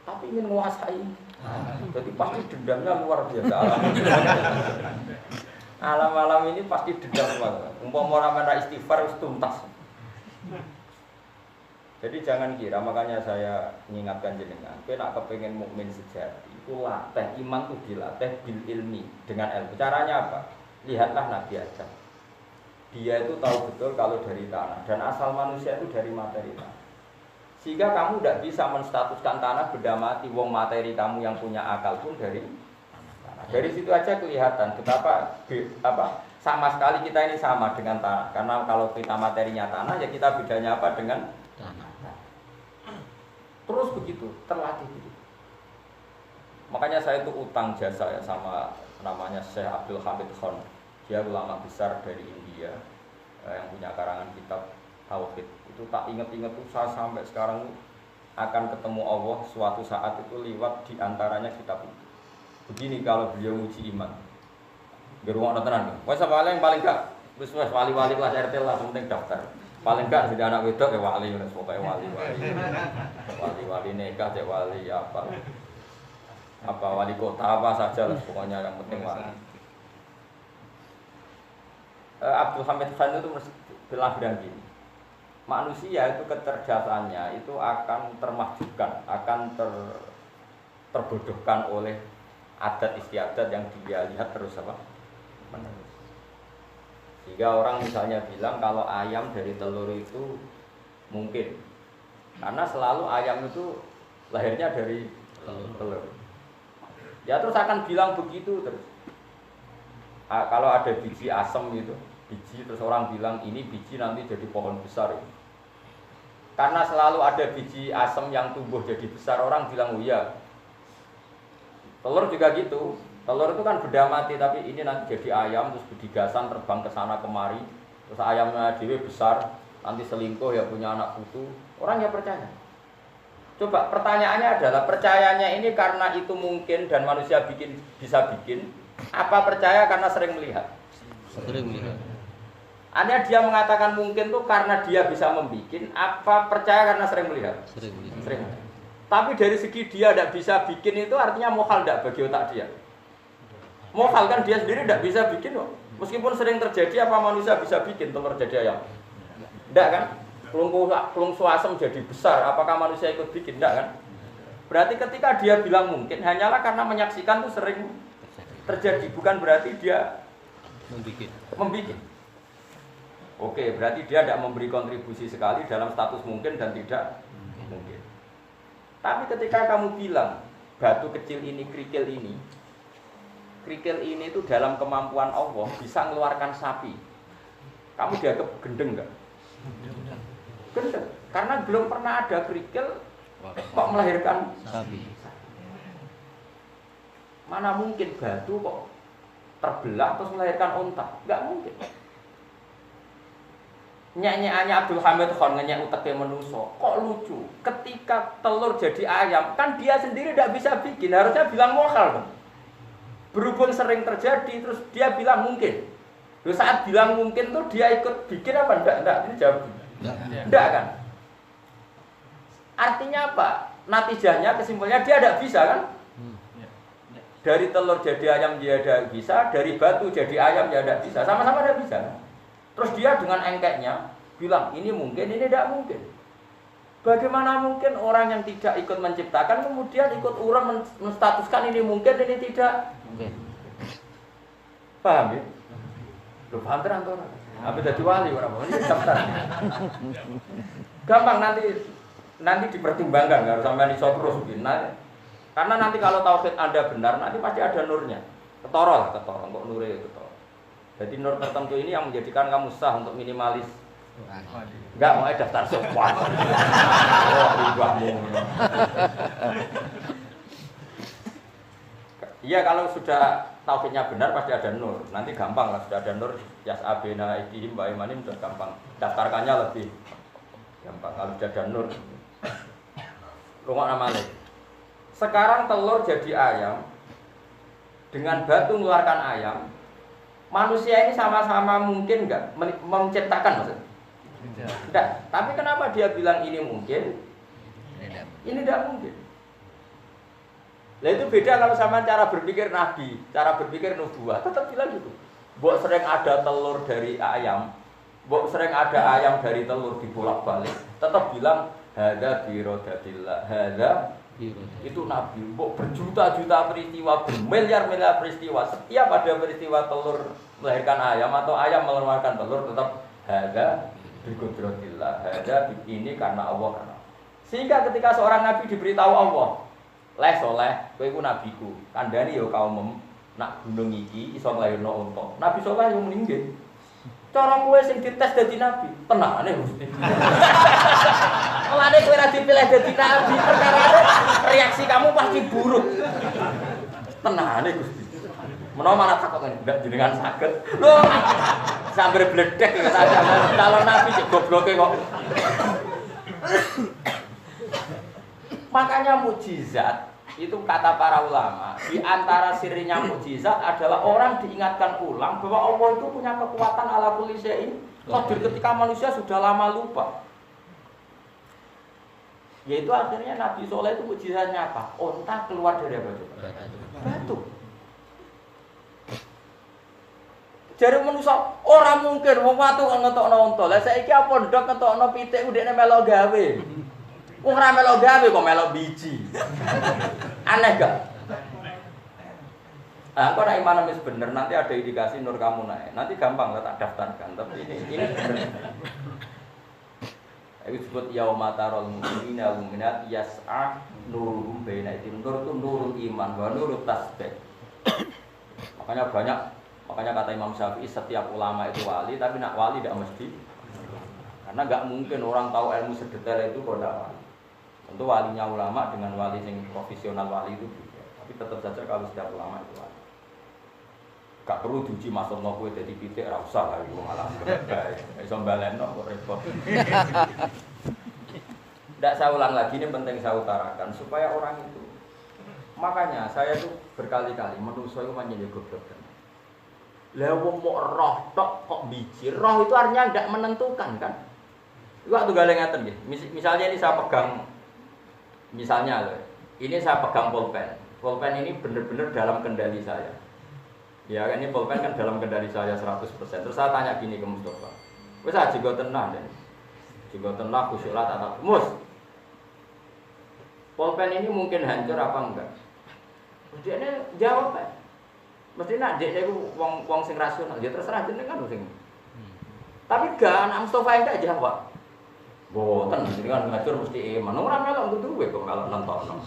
tapi ingin menguasai. Jadi pasti dendamnya luar biasa. Alam-alam ini pasti dendam banget. Umpama orang istighfar harus tuntas. Jadi jangan kira, makanya saya mengingatkan jenengan, kowe nek kepengin mukmin sejati, itu latih iman itu dilatih bil ilmi, dengan ilmu. Caranya apa? Lihatlah Nabi Adam. Dia itu tahu betul kalau dari tanah dan asal manusia itu dari materi tanah. Sehingga kamu tidak bisa menstatuskan tanah benda mati, wong materi kamu yang punya akal pun dari Dari situ aja kelihatan betapa sama sekali kita ini sama dengan tanah. Karena kalau kita materinya tanah, ya kita bedanya apa dengan tanah. Terus begitu, terlatih gitu. Makanya saya itu utang jasa ya sama namanya Syekh Abdul Hamid Khan. Dia ulama besar dari India yang punya karangan kitab Tauhid. Itu tak ingat-ingat tuh saya sampai sekarang akan ketemu Allah suatu saat itu lewat diantaranya kitab itu. Begini kalau beliau uji iman, gerungan tenan. Wes paling gak, wes wali-wali kelas RT lah, penting daftar. Paling gak jadi anak wedok ya wali, pokoknya wali nikah ya wali apa wali kota apa saja lah, pokoknya yang penting wali. Abdul Hamid Khan itu bilang gini, manusia itu kecerdasannya itu akan termahjubkan, akan terbodohkan oleh adat istiadat yang dia lihat terus menerus. Sehingga orang misalnya bilang kalau ayam dari telur itu mungkin, karena selalu ayam itu lahirnya dari telur. Ya terus akan bilang begitu terus. Kalau ada biji asam gitu, biji terus orang bilang ini biji nanti jadi pohon besar. Karena selalu ada biji asam yang tumbuh jadi besar, orang bilang oh iya. Telur juga gitu. Telur itu kan benda mati, tapi ini nanti jadi ayam terus bedigasan terbang ke sana kemari. Terus ayamnya dewe besar, nanti selingkuh ya punya anak putu. Orang ya percaya. Coba pertanyaannya adalah percayanya ini karena itu mungkin dan manusia bisa bikin, apa percaya karena sering melihat? Sering melihat. Artinya dia mengatakan mungkin tuh karena dia bisa membikin, apa percaya karena sering melihat? Sering melihat. Tapi dari segi dia tidak bisa bikin itu artinya mohal tidak bagi otak dia. Mohal kan dia sendiri tidak bisa bikin kok. Meskipun sering terjadi, apa manusia bisa bikin telur jadi ayam? Tidak kan? Pelung suasem jadi besar, apakah manusia ikut bikin? Tidak kan? Berarti ketika dia bilang mungkin, hanyalah karena menyaksikan itu sering terjadi. Bukan berarti dia membikin. Oke, berarti dia tidak memberi kontribusi sekali dalam status mungkin dan tidak mungkin. Tapi ketika kamu bilang batu kecil ini, kerikil ini itu dalam kemampuan Allah bisa mengeluarkan sapi, kamu dianggap gendeng nggak? Gendeng, karena belum pernah ada kerikil kok melahirkan sapi. Mana mungkin batu kok terbelah terus melahirkan unta? Nggak mungkin. Nyanyiannya Abdul Hamid Khan nyanyi uteknya menuso, kok lucu. Ketika telur jadi ayam, kan dia sendiri tidak bisa bikin, harusnya bilang mokal. Berhubung sering terjadi, terus dia bilang mungkin. Terus saat bilang mungkin tuh dia ikut bikin apa? Enggak, ini jawab. Enggak kan? Artinya apa? Natijahnya, kesimpulannya dia tidak bisa kan? Dari telur jadi ayam dia tidak bisa, dari batu jadi ayam dia tidak bisa, sama-sama tidak bisa kan? Terus dia dengan engkeknya bilang ini mungkin, ini tidak mungkin. Bagaimana mungkin orang yang tidak ikut menciptakan kemudian ikut urang menstatuskan ini mungkin, ini tidak mungkin. Paham ya? Lu paham terang. Tapi jadi wali orang mau ini daftar. Gampang nanti dipertimbangkan, nggak harus sampai iso terus nah, karena nanti kalau tauhid Anda benar, nanti pasti ada nurnya. Ketoro, kok nurnya ketoro. Jadi nur tertentu ini yang menjadikan kamu sah untuk minimalis. Enggak mau daftar sopan. Oh, ibahmu. Iya kalau sudah tauhidnya benar pasti ada nur. Nanti gampang lah sudah ada nur yas'abina idihim wa imanim sudah gampang. Daftarkannya lebih gampang kalau sudah ada nur. Rumah namanya. Sekarang telur jadi ayam dengan batu mengeluarkan ayam. Manusia ini sama-sama mungkin enggak menciptakan maksudnya? Tidak. Tapi kenapa dia bilang ini mungkin? Ini tidak mungkin. Nah itu beda kalau sama cara berpikir Nabi, cara berpikir nubuah, tetap bilang gitu. Mbok sering ada telur dari ayam, mbok sering ada ayam dari telur dibolak-balik, tetap bilang hadza birodatillah, hadza itu Nabi. Mbok berjuta-juta peristiwa, bermiliar-miliar peristiwa, setiap ada peristiwa telur melahirkan ayam atau ayam mengeluarkan telur tetap hadza birodatillah, hadza ini karena Allah karena. Sehingga ketika seorang Nabi diberitahu Allah leh soleh, kowe iku nabiku. Kandhani ya kaum nak gunung iki iso nglairno unta. Nabi soleh yo mlinggih. Cara kowe sing dites dadi nabi, tenane Gusti. Mulane kowe ora dipilih dadi nabi, perkarane reaksi kamu pasti buruk. Tenane Gusti. Menawa malah takok ngene, ndak jenengan saged. Lho, sambil bledek ya saja. Calon nabi cek gobloke kok. Makanya mukjizat itu kata para ulama di antara sirinya mukjizat adalah orang diingatkan ulang bahwa Allah itu punya kekuatan ala kulli syai'in qadir ketika manusia sudah lama lupa. Yaitu akhirnya Nabi Soleh itu mukjizatnya apa? Onta keluar dari apa coba? Batu. Jare manusia ora mungkin wong watu kok ngetokno onta. Lah saiki apa ndok ngetokno pitik ndekne melok gawe. Wong ora melok gawe kok melok biji. Aneh gak? Ah, kok nek iman wis bener nanti ada indikasi nur kamu naik. Nanti gampang lah tak daftarkan. Tapi ini bener. Itu disebut yaumatarul mu'minina wal mu'minat yas'a nuruhum baina aydihim. Nur itu nurul iman wa nurut tasbih. Makanya kata Imam Syafi'i setiap ulama itu wali, tapi nak wali tidak mesti. Karena enggak mungkin orang tahu ilmu sedetail itu kok tidak wali. Tentu walinya ulama dengan wali yang profesional wali itu beda. Tapi tetap saja kalau setiap ulama itu wali. Gak perlu diuji masuk kowe dadi pitik ora usah lah iku malah bae. Iso baleno kok repot. Ndak saya ulang lagi, ini penting saya utarakan supaya orang itu. Makanya saya tuh berkali-kali manusa iku manjen goblok. Lah wong mok roh tok kok biji. Roh itu artinya ndak menentukan kan. Iku waktu gale ngaten nggih. Misalnya ini saya pegang misalnya loh, ini saya pegang pulpen. Pulpen ini benar-benar dalam kendali saya. Ya, ini pulpen kan dalam kendali saya 100%. Terus saya tanya gini ke Mustafa. Wis aja go tenang deh. Juga tenang khusyuk lah tatap. Mus. Pulpen ini mungkin hancur apa enggak? Dia ini jawab kan. Mesti nak dia itu wong sing rasional. Dia terserah jenengan sing. Tapi gak anak Mustafa enggak jawab. Boten jenengan ngatur mesti iman. Ora melok duwe kok melok nonton.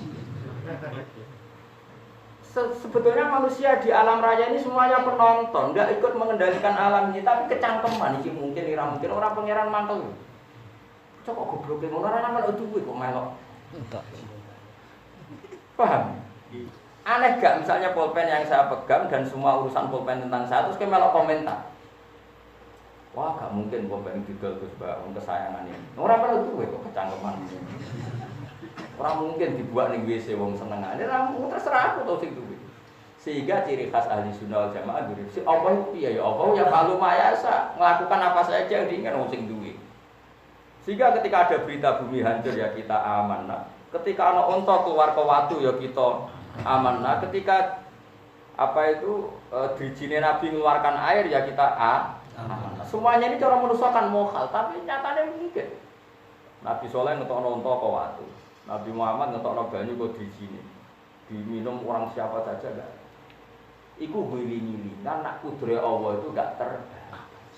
Sebetulnya manusia di alam raya ini semuanya penonton, enggak ikut mengendalikan alam ini, tapi kecangkeman iki mungkin ora mungkin orang pangeran mantel. Cok kok gobloke ngono ora melok duwe kok melok. Paham? Aneh gak misalnya pulpen yang saya pegang dan semua urusan pulpen tentang saya terus kayak melok komentar. Wah, gak mungkin pulpen didol Gus Bang kesayangan ini. Ora melok duwe kok kecangkeman. Ora mungkin dibuat ning WC wong senengane, ora terserah aku to sing duwe. Sehingga ciri khas ahli sunnah wal jamaah diri si Allah itu piye ya Allah ya palu mayasa, melakukan apa saja yang diinginkan wong sing duwe. Sehingga ketika ada berita bumi hancur ya kita aman. Nah, ketika ana unta keluar ke watu ya kita aman. Nah, ketika apa itu drijine Nabi mengeluarkan air ya kita aman. Nah, semuanya ini cara manusia kan mohal, tapi nyatanya mungkin. Nabi Soleh ngetokno unta ke watu. Nabi Muhammad ngetokno banyu kok drijine. Diminum orang siapa saja enggak. Iku ngiling-ngiling, kan nak kudure Allah itu enggak terbatas.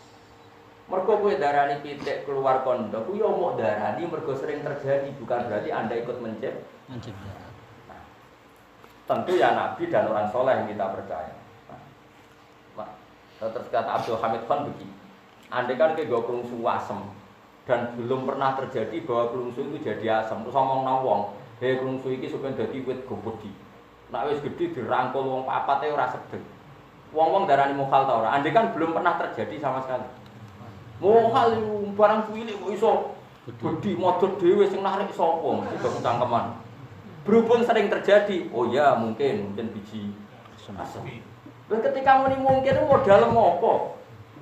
Mergo kowe darani pitik keluar kondok, ku yo mok darani mergo sering terjadi, bukan berarti Anda ikut mencipta. Nah, tentu ya Nabi dan orang soleh yang kita percaya. Terus kata Abdul Hamid Khan begini, andai kan ke kelungsu asem dan belum pernah terjadi bahwa kelungsu itu jadi asem, terus ngomong nawong, hei kelungsu ini supaya jadi wit gobodi. Nak wis gede dirangkul wong papat ora sedeng. Wong-wong darani mukhal ta ora? Andai kan belum pernah terjadi sama sekali. Mukhal barang cilik kok iso gede modot dhewe sing narik sapa mesti cangkeman. Berhubung sering terjadi, oh ya mungkin biji asem. Terus ketika muni mungkin modal apa?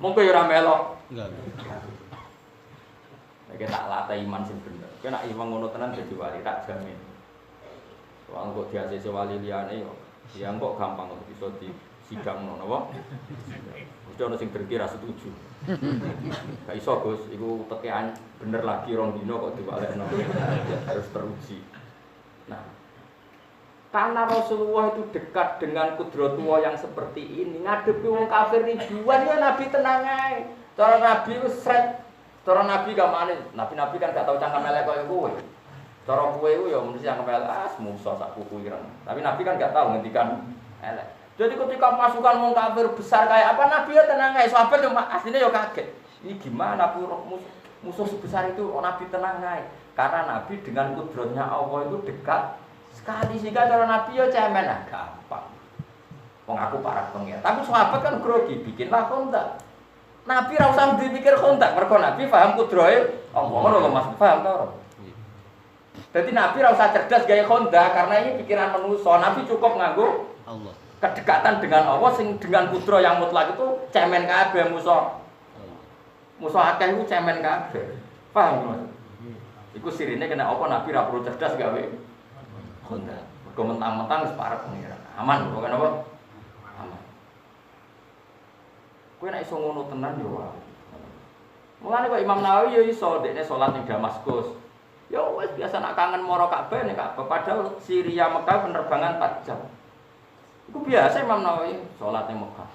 Mungkin ora melok. Enggak. Nek tak latih iman sing bener. Kowe nek iman ngono tenan dadi wali tak jamin. Wong kok diasese wali liyane yo. Ya kok gampang kok iso disidang ngono apa? Mesti ono sing berkira setuju. Gak iso Gus, iku tekean bener lagi rong dino kok diwalekno. Harus teruji. Nah, karena Rasulullah itu dekat dengan kudratullah yang seperti ini, ngadepi wong kafir ribuan ya Nabi tenang ae. Cara Nabi wis sret. Cara Nabi gamane, nabi-nabi kan gak tau cangkem elek koyo kowe. Cara kowe ku ya mesti cangkem elek musuh sak kuku ireng. Tapi Nabi kan gak tau ngendikan elek. Jadi ketika pasukan wong kafir besar kayak apa Nabi ya tenang ae. Sahabat yo asline yo kaget. Ini gimana musuh sebesar itu Nabi tenang ae. Karena Nabi dengan kudratnya Allah itu dekat sekali sehingga cara Nabi ya cemen gampang. Wong aku para pengen. Tapi sahabat kan grogi bikinlah kontak. Nabi ra usah dipikir kontak, mergo Nabi paham kudrahe Allah ngono lho Mas, paham ta ora? Dadi Nabi ra usah cerdas gaya kontak karena ini pikiran manusia. Nabi cukup nganggo Allah. Kedekatan dengan Allah sing dengan kudra yang mutlak itu cemen kabeh musuh. Musuh akeh iku cemen kabeh. Paham Mas? Iku sirine kena apa Nabi ra perlu cerdas gawe kontak. Mergo mentang-mentang wis parek pengiran. Aman bukan apa? Aman. Kowe nek iso ngono tenan yo wae. Mulane kok Imam Nawawi yo iso dekne salat ning Damaskus. Ya wis biasa nak kangen moro Ka'bah nek Ka'bah padahal Syria Mekah penerbangan 4 jam. Iku biasa Imam Nawawi salat ning Mekah.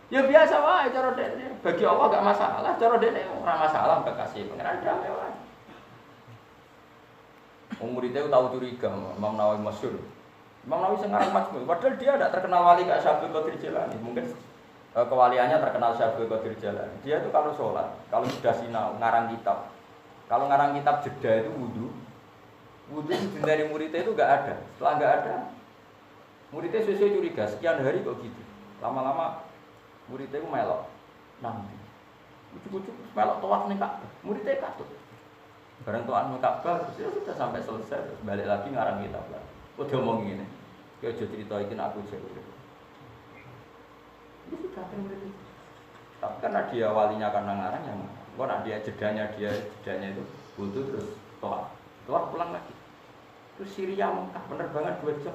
Ya biasa wae cara dekne. Bagi Allah gak masalah, cara dekne ora masalah kekasih pangeran damai wae. Wong muridé tahu curiga Imam Nawawi masyhur. Imam Nawawi sing ngarang Majmu', padahal dia tidak terkenal wali kayak Syaikhul Qadir Jilani. Mungkin kewaliannya terkenal Syaikhul Qadir Jilani. Dia itu kalau sholat, kalau sudah sinau, ngarang kitab. Kalau ngarang kitab jeda itu wudu. Wudu dari muridnya itu enggak ada. Setelah enggak ada, muridnya sesuai curiga, sekian hari kok gitu. Lama-lama muridnya itu melok. Nanti. Ucuk-ucuk melok tawaf ning Ka'bah. Muridnya katut. Bareng tawaf ning Ka'bah, ya sudah sampai selesai, terus balik lagi ngarang kitab lagi. Kok dia ngomong ngene. Ki aja cerita iki nek aku jek. Itu sudah kan murid. Tapi karena dia walinya karena ngarang yang kok dia jedanya itu butuh terus tawaf pulang lagi. Terus Syria Mekah penerbangan 2 jam.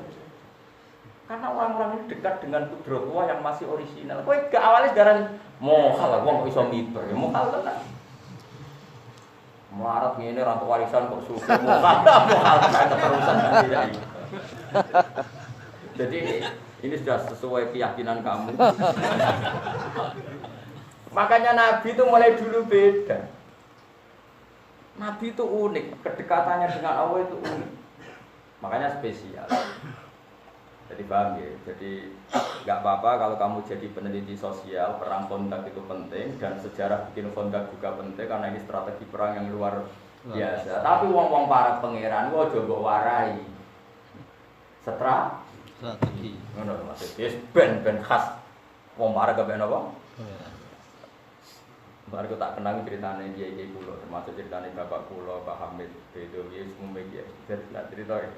Karena orang-orang ini dekat dengan kudratullah yang masih orisinal. Kowe gak awalnya sekarang mohal wong kok iso miber, ya mohal tenan. Melarat ngene rantu warisan kok suka mohal keterusan tidak ini. Jadi ini sudah sesuai keyakinan kamu. Makanya Nabi itu mulai dulu beda. Nabi itu unik, kedekatannya dengan Allah itu unik. Makanya spesial. Jadi paham ya? Jadi nggak apa-apa kalau kamu jadi peneliti sosial, perang kontak itu penting dan sejarah bikin kontak juga penting karena ini strategi perang yang luar biasa. Tapi wong-wong para pangeran gua coba warai. Strategi. Ngono maksudnya ben khas wong para kepen apa? Baru tak kenang ceritanya kiai kula, termasuk ceritanya bapak kula, Pak Hamid, Bedowi, semua media. Jadi nak cerita ya.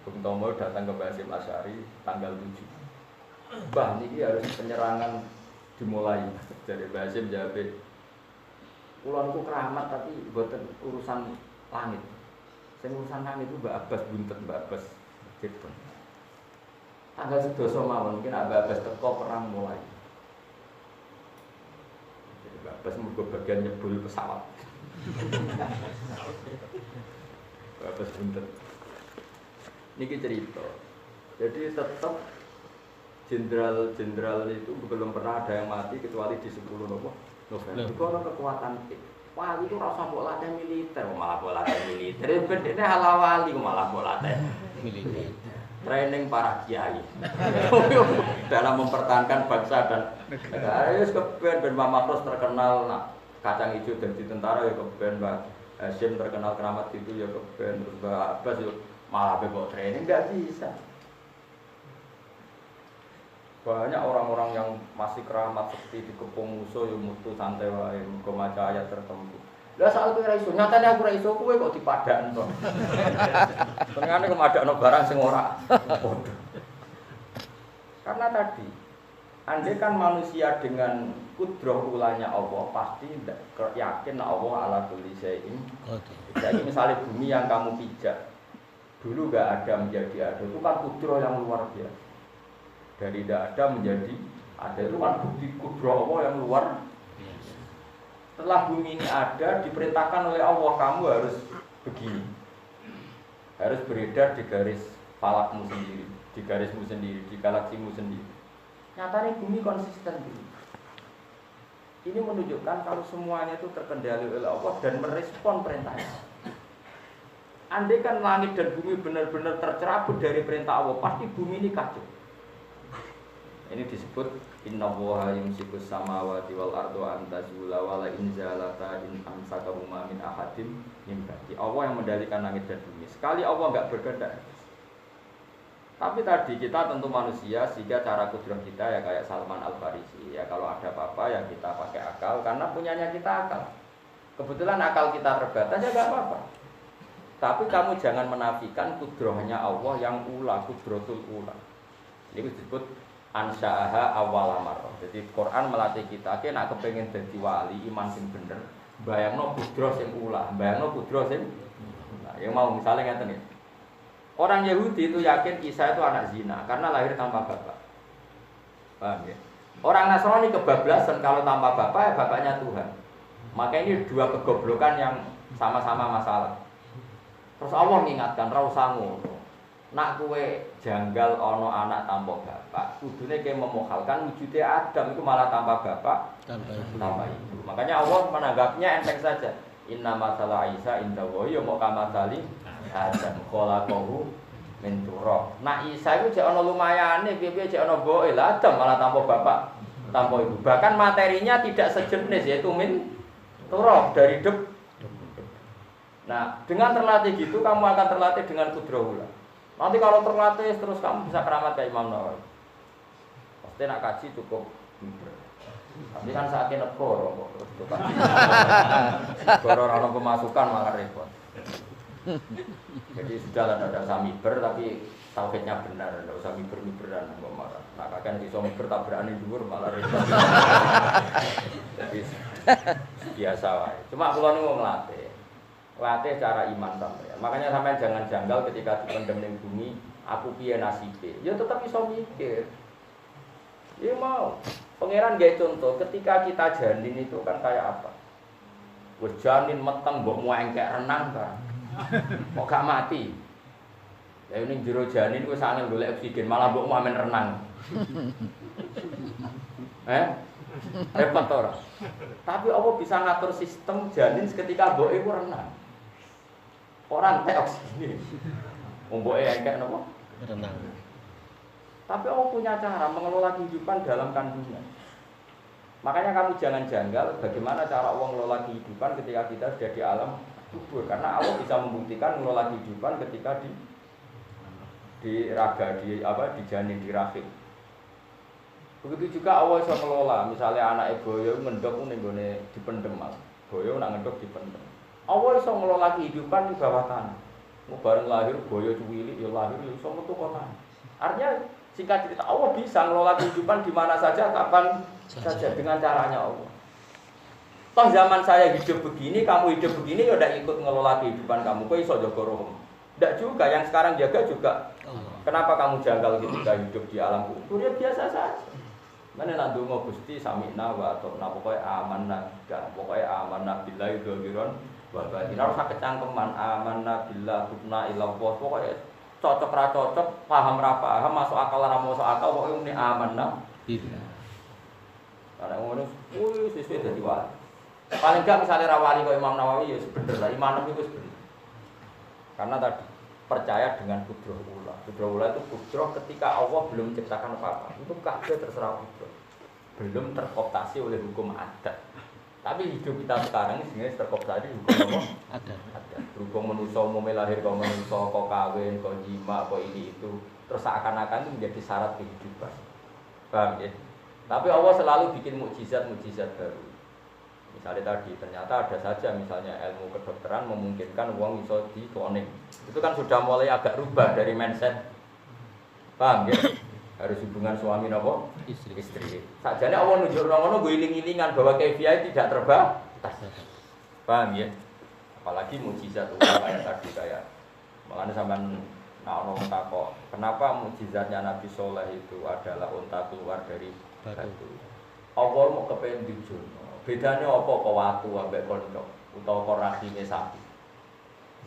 Bung Tomo datang ke Basim Asy'ari tanggal 7. Bah, ini harus penyerangan dimulai dari Basim jawab. Kula niku keramat tapi boten urusan langit. Sing urusan langit itu Mbak Abbas buntet, Mbak Abbas Jepun. Tanggal 11 mawon mungkin Mbak Abbas teko perang mulai. Pas mergo bagian nyebul pesawat. Pas buntet. Niki cerita. Jadi tetap jenderal-jenderal itu belum pernah ada yang mati kecuali di 10 nopo Itu ada kekuatan. Wali itu rasa mbok latih militer, malah mbok latih militer. Bedene ala wali malah mbok latih militer. Training para kiai dalam mempertahankan bangsa dan negara. Ayo keben Ben Mamakros terkenal nak kacang hijau jadi tentara ya keben Mbak Hasyim terkenal keramat itu ya keben terus Mbak Abbas ya malah bebok training nggak bisa. Banyak orang-orang yang masih keramat seperti dikepung musuh yang mutu santai wae mergo maca ayat tertentu. Lah saat kowe ra iso, nyatane aku ra iso kowe kok dipadakno to. Tengane kemadakno barang sing ora padha. Karena tadi andai kan manusia dengan kudrah ulanya Allah pasti yakin Allah ala kulli syai'in. Jadi misalnya bumi yang kamu pijak dulu enggak ada menjadi ada, itu kan kudrah yang luar biasa. Dari tidak ada menjadi ada, itu kan bukti kudrah Allah yang luar biasa. Setelah bumi ini ada, diperintahkan oleh Allah kamu harus begini, harus beredar di garis falakmu sendiri, di garismu sendiri, di galaksimu sendiri. Nyatanya bumi konsisten gitu. Ini menunjukkan kalau semuanya itu terkendali oleh Allah dan merespon perintahnya. Andai kan langit dan bumi benar-benar tercerabut dari perintah Allah, pasti bumi ini kacau. Ini disebut innallaha yumsikus samawati wal ardu an tazula wa la in zalata in amsakahuma min ahadin min ba'di. Allah yang mengendalikan langit dan bumi. Sekali Allah enggak berkehendak. Tapi tadi kita tentu manusia sehingga cara kudrah kita ya kayak Salman Al-Farisi. Ya kalau ada apa-apa ya kita pakai akal karena punyanya kita akal. Kebetulan akal kita terbatas ya enggak apa-apa. Tapi kamu jangan menafikan kudrahnya Allah yang ula, kudratul ula. Ini disebut ansa'aha awal marrah. Jadi Quran melatih kita nek kepengin dadi wali iman sing bener, bayangno kudrah sing ulah, bayangno kudrah sing nah, yang mau misalnya ngeten iki. Orang Yahudi itu yakin Isa itu anak zina karena lahir tanpa bapak. Paham ya? Orang Nasrani kebablasan kalau tanpa bapak ya bapaknya Tuhan. Maka ini dua kegoblokan yang sama-sama masalah. Terus Allah mengingatkan ra usah ngono. Nak kue janggal ono anak tanpa bapak, kudune kayak memohalkan wujudnya Adam itu malah tanpa bapak, tanpa ibu. Makanya Allah menanggapnya enteng saja. Inna masalah Isa inda wa ya mau kamasali Adam khalaqahu min turab. Nah Isa itu jek ono lumayane, piye-piye jek ono boe lah Adam malah tanpa bapak, tanpa ibu. Bahkan materinya tidak sejenis yaitu min turab dari debu. Nah, dengan terlatih gitu kamu akan terlatih dengan kudrah ula. Nanti kalau terlatih terus kamu bisa keramat kayak Imam Nawawi. Pasti nak kaji cukup. Tapi kan saatnya negoro kok terus itu kan. Negoro orang pemasukan malah repot. Jadi sudah ada samiber tapi tauhidnya benar, tidak usah miber-miberan kok marah. Nah kakek iso miber tabrakan dhuwur malah repot. Jadi biasa wae. Cuma kula niku nglatih. Latih cara iman sampeyan. Makanya sampeyan jangan janggal ketika dipendem ning bumi, aku piye nasibe. Ya tetap iso mikir. Ya mau. Pangeran gawe contoh, ketika kita janin itu kan kayak apa? Wis janin meteng mbok muengkek renang kan. Kok gak mati. Ya ning jero janin wis angel golek oksigen, malah mbok amen renang. Repot ora? Tapi Allah bisa ngatur sistem janin ketika mbok iku renang. Orang teh oksigen. Mboke engkek napa? Renang. Tapi Allah punya cara mengelola kehidupan dalam kandungan. Makanya kamu jangan janggal bagaimana cara Allah mengelola kehidupan ketika kita sudah di alam kubur. Karena Allah bisa membuktikan mengelola kehidupan ketika di raga, di janin, di rahim. Begitu juga Allah bisa mengelola. Misalnya anak boyo ngendok ning gone dipendem mal. Boyo nak ngendok dipendem. Allah bisa mengelola kehidupan di bawah tanah. Mau bareng lahir boyo cuwili ya lahir ya iso metu kota. Artinya singkat cerita Allah bisa mengelola kehidupan di mana saja kapan saja dengan caranya Allah. Toh zaman saya hidup begini, kamu hidup begini ya udah ikut mengelola kehidupan kamu. Kok iso jaga rohmu? Tidak juga, yang sekarang jaga juga. Kenapa kamu janggal ketika hidup di alam kubur? Ya biasa saja. Mana nak donga Gusti sami'na wa ata'na pokoke amanna billahi dhawiron wa batina ora kecangkeman amanna billah tubna ila Allah pokoke cocok ra cocok paham ra paham masuk akal ra masuk akal pokoke muni amanna billah. Karena ngono wis suwe-suwe dadi wali. Paling gak misalnya rawali kok Imam Nawawi ya bener lah, Imam itu bener. Karena tadi percaya dengan kudroh ula. Kudroh ula itu kudroh ketika Allah belum menciptakan apa-apa. Itu kabeh terserah kudroh. Belum terkooptasi oleh hukum adat. Tapi hidup kita sekarang ini sebenarnya terkooptasi hukum apa? Adat. Berhubung manusia mau lahir kok manusia kok kawin, kok jima, kok ini itu. Terus seakan-akan itu menjadi syarat kehidupan. Paham ya? Tapi Allah selalu bikin mukjizat-mukjizat baru. Misalnya tadi, ternyata ada saja misalnya ilmu kedokteran memungkinkan uang bisa di-cloning. Itu kan sudah mulai agak rubah dari mindset. Paham ya? Harus hubungan suami nopo? Istri. Sajane Allah nunjuk ngono nggo iling-ilingan bahwa kefiah tidak terbatas. Paham ya? Apalagi mukjizat kayak tadi kayak makanya sampean ono takok, kenapa mukjizatnya Nabi Soleh itu adalah unta keluar dari batu. Allah mau kepengen dijono. Bedanya apa kok watu ambek kondok utawa kok rahime sapi.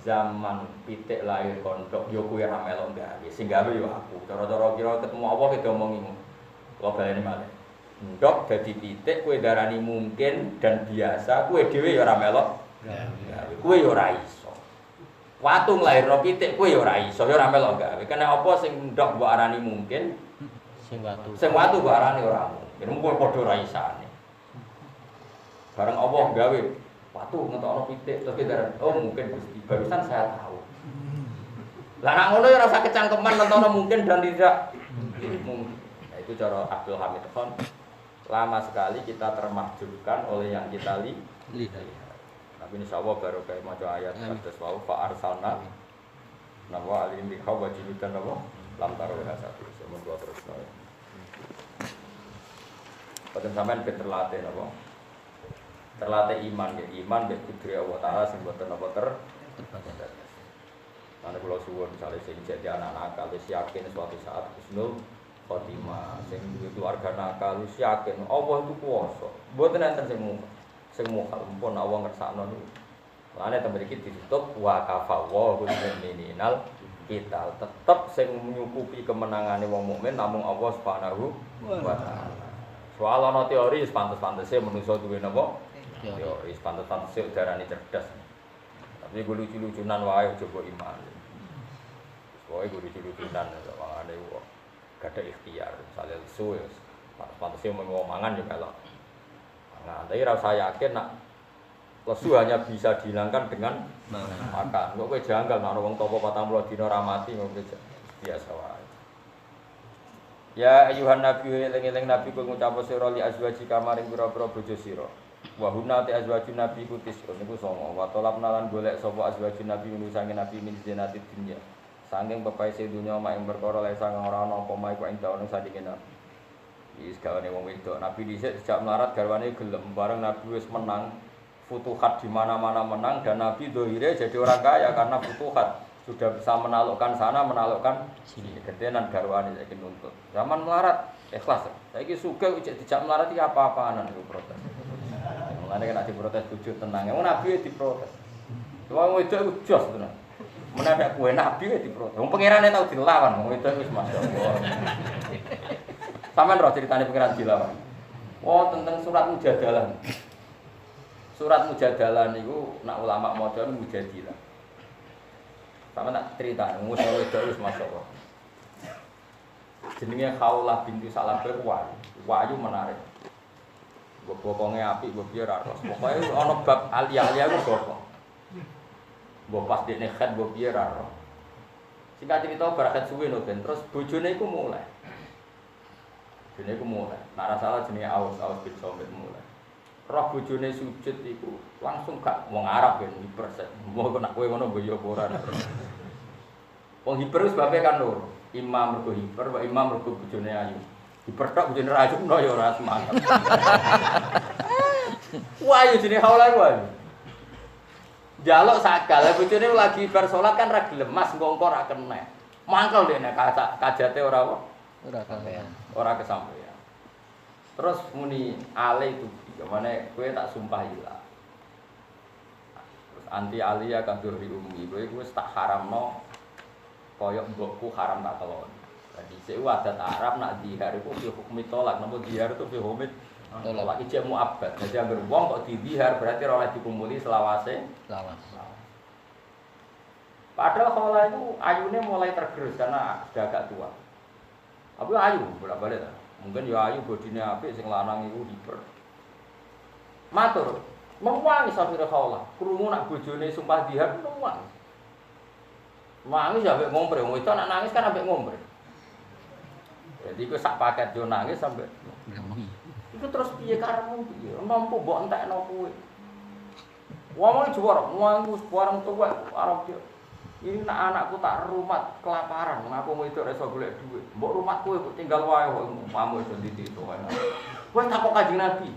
Zaman pitik lahir kondok yo kuwi ra melok gawe. Sing gawe yo aku. Cara-cara kira ketemu apa kita omongi. Kok baleni malih. Ndok dadi pitik kowe darani mungkin dan biasa, kowe dhewe yo ra melok gawe. Kowe yo ora iso. Watu nglairno pitik kowe yo ora iso, yo ora melok gawe. Kena apa sing ndok mbok arani mungkin, sing watu mbok arani ora mungkin. Mung padha ora isane. Bareng Allah gawe watu ngetokno pitik terus kita oh mungkin Gusti barusan saya tahu. Lah nek ngono ya ora usah kecangkeman ngetokno mungkin dan tidak mungkin. Nah, itu cara Abdul Hamid Khan. Lama sekali kita termakjubkan oleh yang kita lihat. Tapi insyaallah baru kayak maca ayat kados wau fa arsalna nawa alim bi khawajidan nawa lam tarawih satu semoga terus. Padahal sampean terlatih napa? Terlatih iman be kudri Allah Ta'ala sing boten apa terbatas. Nanti kalau suwun misalnya sing jadi anak nakal wis yakin suatu saat husnul khotimah, sing duwe keluarga nakal wis yakin Allah itu kuwasa. Mboten enten sing mukhal pun Allah ngersakno niku. Lane temen iki ditutup wa kafa wa mu'minal kita tetep sing menyukupi kemenangane wong mukmin namung Allah Subhanahu wa taala. Soal ana teori wis pantes-pantese manusa duwe napa? Teori pantes-pantese darane cerdas. Tapi gue lucu-lucunan wae coba iman. Wae gue lucu-lucunan wangane wong gak ada ikhtiar, misalnya lesu ya pantes-pantese ngomongan yo melok. Nah, tapi ora usah yakin nak lesu hanya bisa dihilangkan dengan makan. Kok kowe janggal nek wong topo 40 dina ra mati kok biasa wae. Ya ayuhan nabi eling-eling nabi kok ngucap sira li azwaji kamaring pira-pira bojo sira. Wa hunna ta azwajun nabi kutis niku songo. Wa talabna lan golek sapa azwajun nabi nusange nabi min zinati dunya. Sanging pepaise dunya mak ing perkara lek sang ora ana apa mae kok ing dawane sadike nabi. Wis gawane wong wedok. Nabi dhisik sejak melarat garwane gelem bareng nabi wis menang futuhat di mana-mana menang dan nabi dohire jadi orang kaya karena futuhat. Sudah bisa menaklukkan sana, menaklukkan sini. Gedenan garwane saiki nuntut. Zaman melarat ikhlas. Saiki sugih dijak melarat iki apa-apaanan iku protes. Mulane kena diprotes bojo tenang. Wong nabi diprotes. Wong wedok iku jos tenan. Menadak kowe nabi diprotes. Wong pangerane tau dilawan, wong wedok wis masyaallah. Sampeyan roh critane pangeran dilawan. Oh, tentang surat Mujadalah. Surat Mujadalah niku nak ulama maca Mujadilah. Sama nak cerita, musuh wedok wis masyaallah. Jenenge Khaulah binti Salabir wayu menarik. Bokonge apik, mbok piye ra ros. Pokoke ana bab alia-alia ku bokong. Mbok pas dekne khat mbok piye ra ros. Singkat cerita barakat suwe no ben terus bojone iku mulai. Bojone iku mulai. Nek ora salah jenenge Aus bin Somit mulai. Roh bojone sujud iku langsung gak wong Arab ben hiperset. Mbok nek kowe ngono mbok yo ora. Wong hiper sebabe kan lho. Imam mergo hiper, wa imam mergo bojone ayu. Hiper tok bojone ra ayu no ya ora semangat. Wah, yo jenenge Khaulah wae. Jaluk sakal bojone lagi bar salat kan ra gelem mas ngongko ra kena. Mangkel dene kajate ora sampeyan. Ora kesampeyan. Terus muni ale itu gimana kowe tak sumpah ilah. Terus anti alia kabur di umi kowe wis tak haramno koyok mbokku haram tak telon. Jadi sik adat Arab nak dihar iku fi hukmi tolak, napa dihar itu fi hukmi Tolak ijek mu'abbad. Jadi agar wong kok didihar berarti oleh dikumpuli selawase. Padahal khola itu ayunya mulai tergerus karena sudah agak tua. Tapi ayu bolak-balik ta. Mungkin ya ayu bodine apik sing lanang iku hiper. Matur, mewangi safire khola. Krungu nak bojone sumpah dihar mewangi. Nangis ya ambek ngompre, wong itu anak nangis kan ambek ngompre. Jadi iku sak paket yo nangis sampai iku terus piye karepmu piye? Mampu mbok entekno kowe. Wong iki juara, wong barang tuwek arep yo. Ini nak anakku tak rumat kelaparan, aku mau itu iso golek duit. Mbok rumah kowe kok tinggal wae kok mamu iso ditito wae. Wes takok Kanjeng Nabi.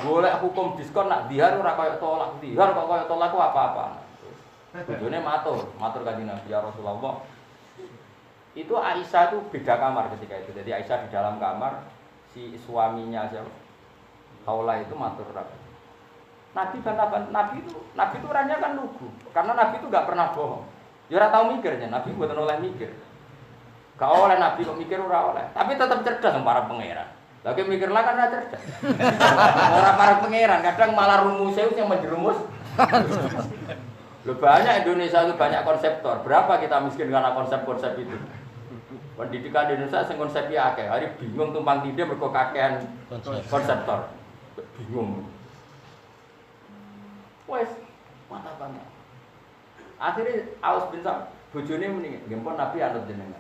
Golek hukum diskon nak dihar ora kaya tolak. Dihar kok kaya tolak ku apa-apa. Bojone matur Kanjeng Nabi ya Rasulullah. Itu Aisyah itu beda kamar ketika itu. Jadi Aisyah di dalam kamar, si suaminya siapa? Haula itu matur Nabi itu orangnya kan lugu. Karena Nabi itu enggak pernah bohong. Ya ora tau mikirnya, Nabi mboten oleh mikir. Gak oleh Nabi kok mikir ora oleh. Tapi tetap cerdas para pangeran. Lagi mikir lah kan cerdas. Ora para pangeran, kadang malah rumusnya yang menjerumus. Loh, banyak Indonesia itu banyak konseptor. Berapa kita miskin karena konsep-konsep itu? Pendidikan di Indonesia sing konsepnya akeh. Hari bingung tumpang tindih mergo kakean konseptor. Bingung. Wes, mata banget. Akhirnya Aus bin Sam bojone muni, "Nggih Nabi anut jenengan."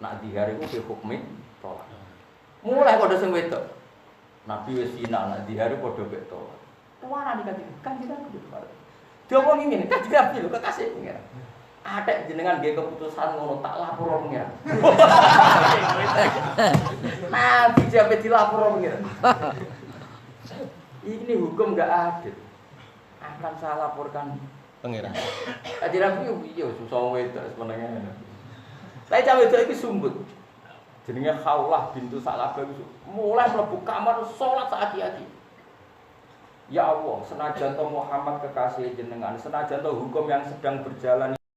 Nak dihar iku dihukmi tolak. Mulai padha sing wedok. Nabi wis sinak nak dihar padha mek tolak. Tuwarani kan kita dia ngomong ngene, kan Nabi lho kekasih pengira. Adek jenengan nggih keputusan ngono tak lapor pengira. Nabi sampe dilapor pengira. Ini hukum enggak adil. Akan saya laporkan pengira. Kanjeng Nabi yo susah wedok semenenge. Lah cah wedok iki sumbut. Jenenge Khaulah bintu Salabah mulai mlebu kamar salat saaki-aki. Ya Allah, senajan to Muhammad kekasih jenengan, senajan to hukum yang sedang berjalan